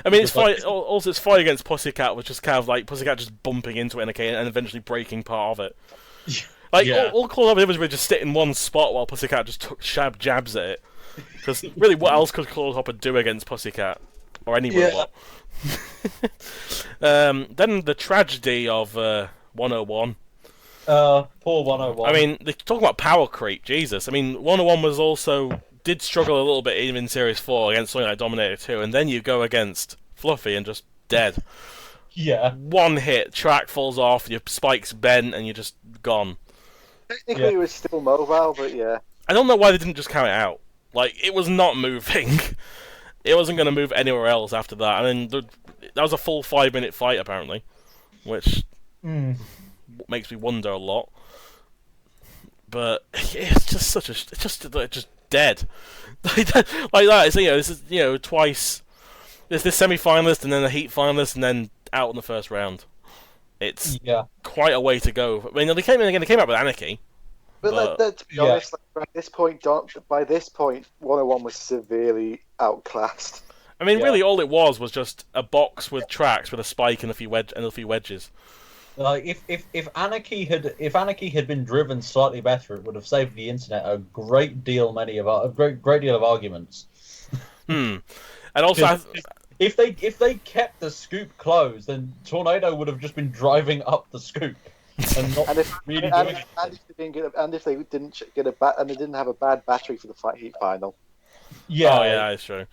I mean, it's fight. Also, its fight against Pussycat was just kind of like Pussycat just bumping into it and eventually breaking part of it. Like all Clawtopper did was really just sit in one spot while Pussycat just took jabs at it. Because really, what else could Clawtopper do against Pussycat or any robot? Then the tragedy of 101. Poor 101. I mean, they talk about power creep. Jesus. I mean, 101 did struggle a little bit even in Series 4 against something like Dominator 2, and then you go against Fluffy and just dead. Yeah. One hit, track falls off, your spike's bent, and you're just gone. Technically, it was still mobile, but yeah. I don't know why they didn't just count it out. Like, it was not moving. It wasn't going to move anywhere else after that. I mean, that was a full 5-minute fight, apparently. which makes me wonder a lot. But it's just it's just dead. Like that. It's, this is twice. There's this semi-finalist and then a heat finalist and then out in the first round. It's quite a way to go. I mean, they came out with Anarchy. But to be honest, by this point, 101 was severely outclassed. I mean, really, all it was just a box with tracks with a spike and a few wedges. Like if Anarchy had been driven slightly better, it would have saved the internet a great deal of arguments. And also, if they kept the scoop closed, then Tornado would have just been driving up the scoop and not really doing it. And if they didn't have a bad battery for the heat final. Yeah, that's true.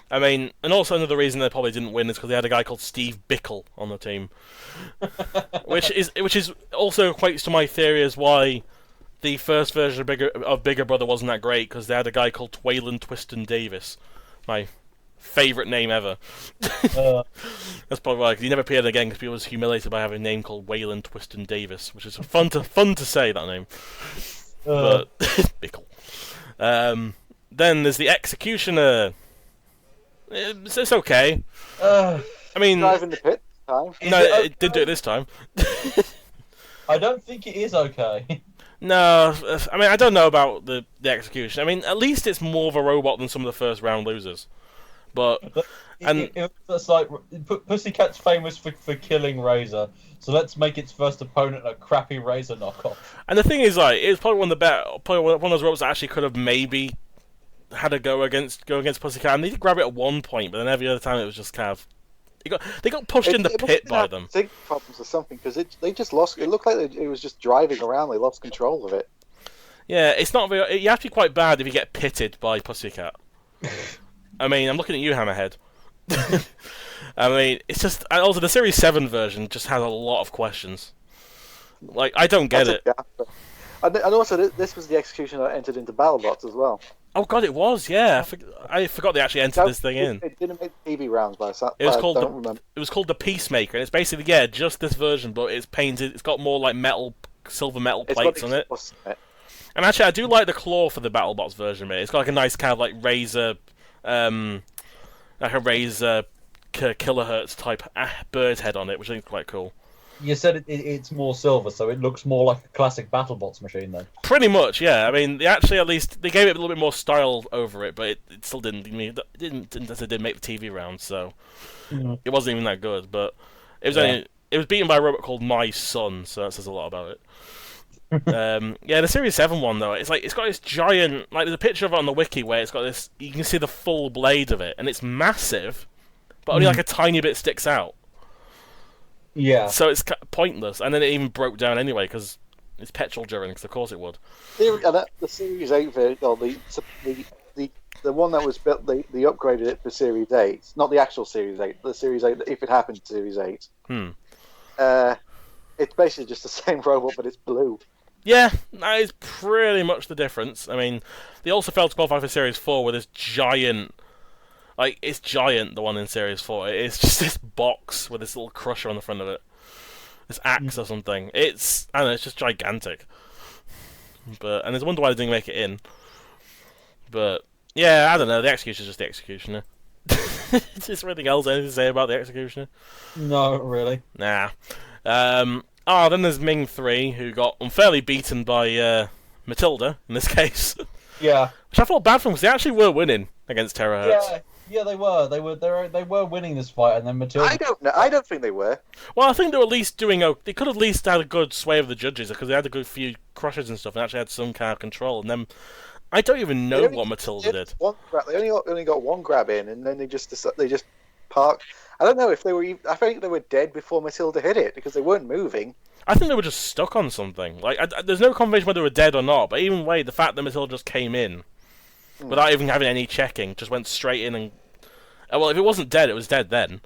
I mean, and also another reason they probably didn't win is because they had a guy called Steve Bickle on the team, which is also equates to my theory as why the first version of Bigger Brother wasn't that great, because they had a guy called Twaylen Twiston Davis, my favourite name ever. That's probably why, because he never appeared again because people was humiliated by having a name called Waylon Twiston Davis, which is fun to say that name. But Bickle. Then there's the Executioner. It's okay. I mean, driving the pit this time. No, it didn't do it this time. I don't think it is okay. No, I mean, I don't know about the Execution. I mean, at least it's more of a robot than some of the first round losers. But it's like Pussycat's famous for killing Razer, so let's make its first opponent a crappy Razer knockoff. And the thing is, like, it's probably one of those robots that actually could have maybe had a go against Pussycat. And they did grab it at one point, but then every other time it was just kind of they got pushed in the pit by them. Sync problems or something, because they just lost. It looked like it was just driving around. They lost control of it. Yeah, it's not very. You have to be quite bad if you get pitted by Pussycat. I mean, I'm looking at you, Hammerhead. I mean, it's just... And also, the Series 7 version just has a lot of questions. Like, I don't get it. And also, this was the Execution that entered into BattleBots as well. Oh, God, it was, yeah. I forgot they actually entered this thing in. It didn't make TV rounds, but it was called the Peacemaker, and it's basically, just this version, but it's painted... It's got more, like, silver metal plates on it. And actually, I do like the claw for the BattleBots version, mate. It's got, like, a nice kind of, like, Razer... like a Razer kilohertz type bird head on it, which I think is quite cool. You said it's more silver, so it looks more like a classic BattleBots machine, then. Pretty much, yeah. I mean, they actually at least they gave it a little bit more style over it, but it still didn't. I mean, it didn't make the TV round, so it wasn't even that good. But it was it was beaten by a robot called My Son, so that says a lot about it. The Series 7 one though, it's got this giant, like, there's a picture of it on the wiki where it's got this, you can see the full blade of it, and it's massive, but only like a tiny bit sticks out. Yeah. So it's pointless, and then it even broke down anyway because it's petrol driven, because of course it would. The Series 8 version, or the one that was built, they upgraded it for Series 8, not the actual Series 8, the Series 8, if it happened to Series 8. It's basically just the same robot, but it's blue. Yeah, that is pretty much the difference. I mean, they also failed to qualify for Series 4 with this giant... Like, it's giant, the one in Series 4. It's just this box with this little crusher on the front of it. This axe or something. I don't know, it's just gigantic. And there's a wonder why they didn't make it in. But, yeah, I don't know, the Executioner's just the Executioner. Is there anything else anything to say about the Executioner? No, really. Nah. Then there's Ming 3, who got unfairly beaten by Matilda, in this case. Yeah. Which I felt bad for them, because they actually were winning against Terahertz. Yeah, they were. They were winning this fight, and then Matilda... I don't know. I don't think they were. Well, I think they were at least doing... They could have at least had a good sway of the judges, because they had a good few crushes and stuff, and actually had some kind of control. And then... I don't even know what Matilda did. They only got one grab in, and then they just parked. I don't know if they were... I think they were dead before Matilda hit it, because they weren't moving. I think they were just stuck on something. Like, there's no confirmation whether they were dead or not, but even way, the fact that Matilda just came in, without even having any checking, just went straight in and... Well, if it wasn't dead, it was dead then.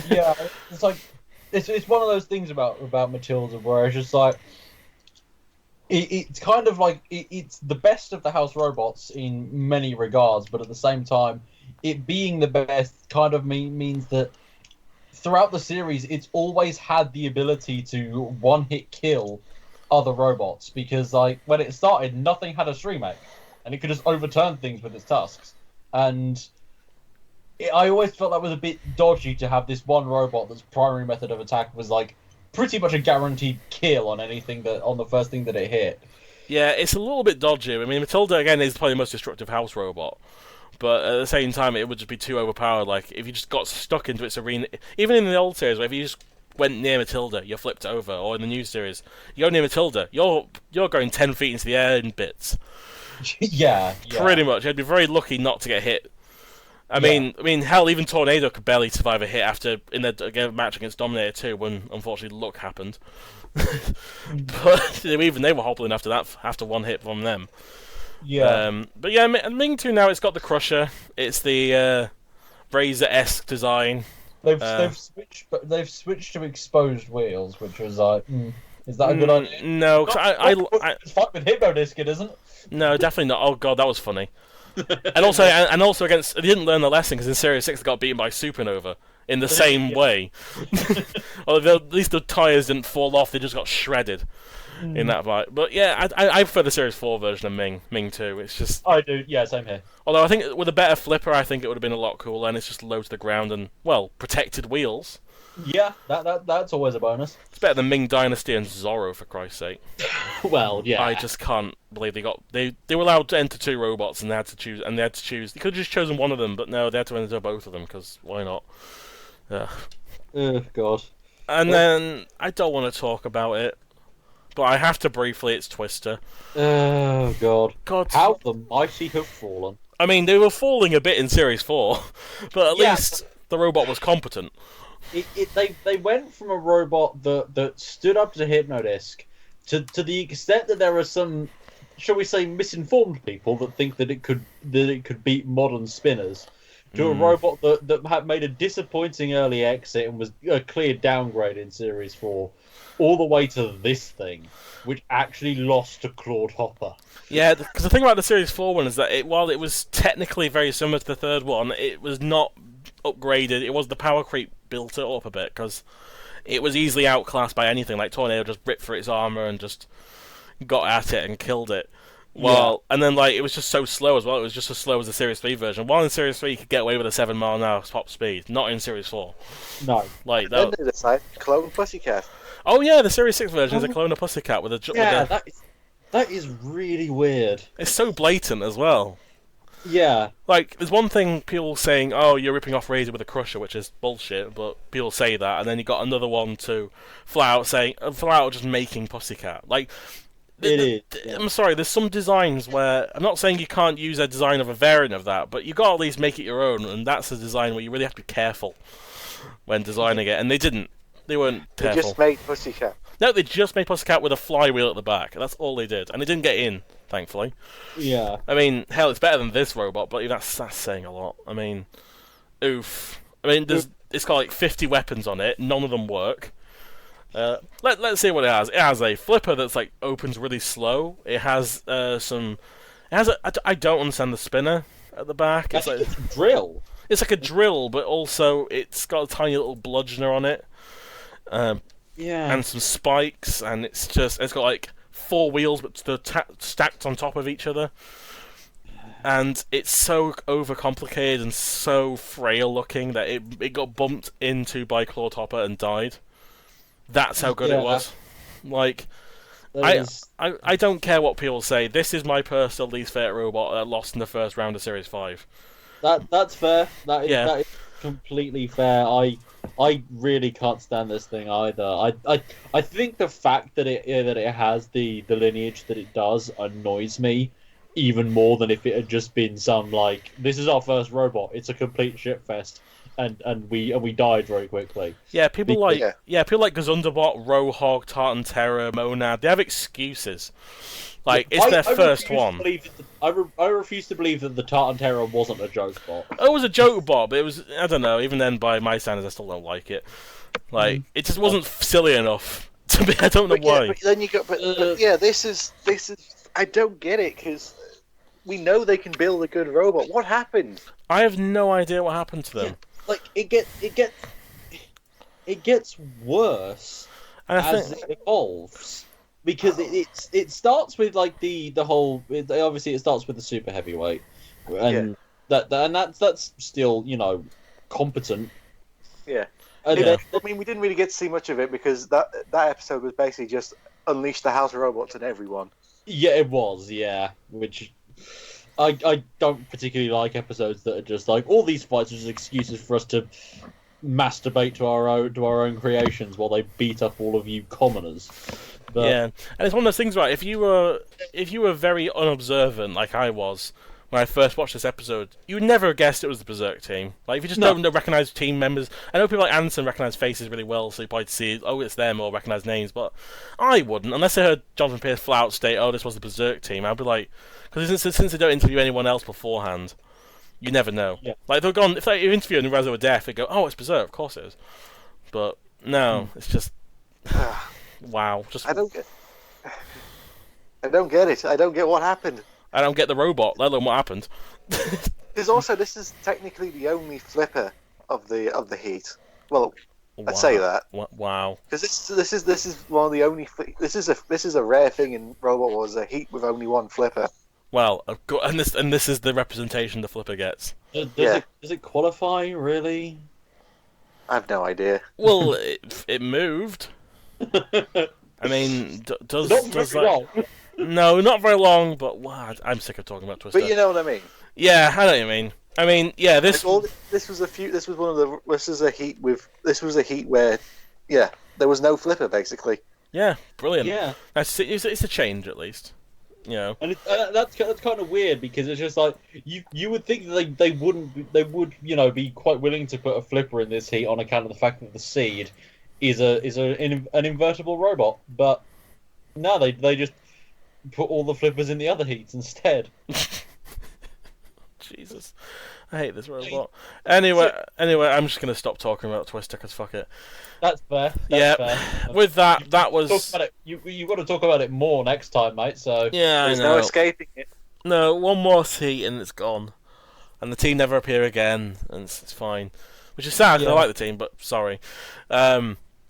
Yeah, it's like... It's one of those things about Matilda where it's just like... It's kind of like... It's the best of the house robots in many regards, but at the same time, it being the best kind of means that throughout the series, it's always had the ability to one-hit kill other robots, because like when it started, nothing had a stream-egg, and it could just overturn things with its tusks. And I always felt that was a bit dodgy to have this one robot that's primary method of attack was like pretty much a guaranteed kill on anything on the first thing that it hit. Yeah, it's a little bit dodgy. I mean, Matilda again is probably the most destructive house robot. But at the same time, it would just be too overpowered. Like, if you just got stuck into its arena... Even in the old series, where if you just went near Matilda, you're flipped over. Or in the new series, you go near Matilda, you're going 10 feet into the air in bits. Yeah. Pretty much. You'd be very lucky not to get hit. I mean, hell, even Tornado could barely survive a hit after in the match against Dominator 2, when, unfortunately, luck happened. But even they were hobbling after that, after one hit from them. Yeah. But yeah, Ming 2 now, it's got the Crusher. It's the Razer-esque design. They've switched to exposed wheels, which was like, is that a good idea? No, because it's fine with Hypnodisc, it isn't. No, definitely not. Oh god, that was funny. and also against, they didn't learn the lesson, because in Series 6 they got beaten by Supernova in the same way. Although at least the tyres didn't fall off, they just got shredded in that fight. But yeah, I prefer the Series 4 version of Ming 2. It's just... I do, yeah, same here. Although I think with a better flipper, I think it would have been a lot cooler, and it's just low to the ground and, well, protected wheels. Yeah, that's always a bonus. It's better than Ming Dynasty and Zorro, for Christ's sake. Well, yeah. I just can't believe they were allowed to enter 2 robots, and they had to choose. They could have just chosen one of them, but no, they had to enter both of them, because why not? Oh god. And then I don't want to talk about it, but I have to briefly. It's Twister. Oh god. How the mighty have fallen. I mean, they were falling a bit in Series 4, but at least the robot was competent. They went from a robot that stood up to Hypnodisc to the extent that there are some, shall we say, misinformed people that think that it could beat modern spinners, to a robot that had made a disappointing early exit and was a clear downgrade in Series 4, all the way to this thing, which actually lost to Claude Hopper. Yeah, because the thing about the Series 4 one is that while it was technically very similar to the third one, it was not upgraded. It was the power creep built it up a bit, because it was easily outclassed by anything. Like Tornado just ripped for its armor and just got at it and killed it. And then like it was just so slow as well. It was just as slow as the Series 3 version. While in Series 3 you could get away with a 7-mile-an-hour top speed, not in Series 4. No. Like that. Then they decide clone Pussycat. Oh yeah, the Series 6 version is a clone of Pussycat with a. That is really weird. It's so blatant as well. Yeah. Like, there's one thing people saying, oh, you're ripping off Razer with a Crusher, which is bullshit, but people say that, and then you got another one to flat out just making Pussycat. Like, I'm sorry, there's some designs where, I'm not saying you can't use a design of a variant of that, but you got to at least make it your own, and that's a design where you really have to be careful when designing it, and they didn't. They weren't careful. They just made Pussycat. No, they just made Pussycat with a flywheel at the back. That's all they did, and it didn't get in, thankfully. Yeah. I mean, hell, it's better than this robot, but that's saying a lot. I mean, oof. I mean, it's got like 50 weapons on it. None of them work. Let's see what it has. It has a flipper that's like opens really slow. It has I don't understand the spinner at the back. It's like a drill. It's like a drill, but also it's got a tiny little bludgeoner on it. And some spikes, and it's got like 4 wheels, but they're stacked on top of each other. And it's so overcomplicated and so frail looking that it got bumped into by Claude Hopper and died. That's how good it was. Like, I don't care what people say. This is my personal least favorite robot that lost in the first round of Series 5. That's fair. That is completely fair. I really can't stand this thing either. I think the fact that it has the lineage that it does annoys me even more than if it had just been some like, this is our first robot, it's a complete shitfest, and we died very quickly. Yeah, people like Gazundabot, Rohog, Tartan Terror, Monad. They have excuses. Like, it's their first one. I refuse to believe that the Tartan Terror wasn't a joke bot. It was a joke bot, but it was, I don't know, even then by my standards I still don't like it. Like, it just wasn't silly enough to be, I don't know why. But then you got, but this is, I don't get it, because we know they can build a good robot. What happened? I have no idea what happened to them. Yeah, like, it gets it gets worse And I as think, it evolves. Because it starts with like the whole obviously it starts with the super heavyweight, and that's still competent. Yeah. And Yeah. I mean, we didn't really get to see much of it because that episode was basically just unleash the house of robots on everyone. yeah, it was, yeah, which I don't particularly like episodes that are just like all these fights are just excuses for us to masturbate to our own creations while they beat up all of you commoners. But, yeah, and it's one of those things, right? If you were very unobservant, like I was when I first watched this episode, you would never have guessed it was the Berserk team. Like if you just don't recognize team members, I know people like Anson recognize faces really well, so you probably see, oh, it's them, or recognize names. But I wouldn't, unless I heard Jonathan Pierce flat out state, oh, this was the Berserk team. I'd be like, because since they don't interview anyone else beforehand, you never know. Yeah. Like they've gone, if they interview and Razer were deaf, they go, oh, it's Berserk, of course it is. But no, it's just. Wow. Just I don't get it. I don't get what happened. I don't get the robot, let alone what happened. Because also, this is technically the only flipper of the heat. Well, I'd say that. Wow. Because this is one of the only. This is a rare thing in Robot Wars, a heat with only one flipper. Well, and this is the representation the flipper gets. does it qualify really? I have no idea. Well, it moved. I mean, does Not very long. No, not very long, but wow, I'm sick of talking about Twister. But you know what I mean. Yeah, I know what you mean. I mean, yeah, this This was a heat where, yeah, there was no flipper basically. Yeah, brilliant. Yeah, it's a change at least. You know, and that's kind of weird because it's just like you would think that they would be quite willing to put a flipper in this heat on account of the fact that the seed is an invertible robot, but no, they just put all the flippers in the other heats instead. Jesus, I hate this robot. Anyway, I'm just gonna stop talking about Twister because fuck it. That's fair. Fair. With that was. Talk about it. You got to talk about it more next time, mate. So Yeah, There's I know. no escaping it. No, one more heat and it's gone, and the team never appear again, and it's fine, which is sad. 'Cause I like the team, but sorry.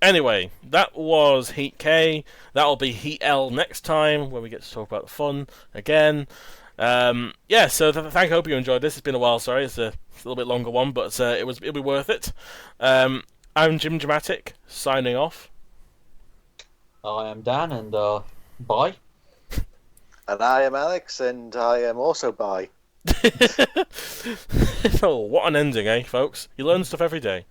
Anyway, that was Heat K. That'll be Heat L next time when we get to talk about the fun again. Yeah, so I hope you enjoyed this. It's been a while, sorry. It's a little bit longer one, but it'll be worth it. I'm Jimjamatic, signing off. I am Dan, and bye. And I am Alex, and I am also bi. Oh, what an ending, eh, folks? You learn stuff every day.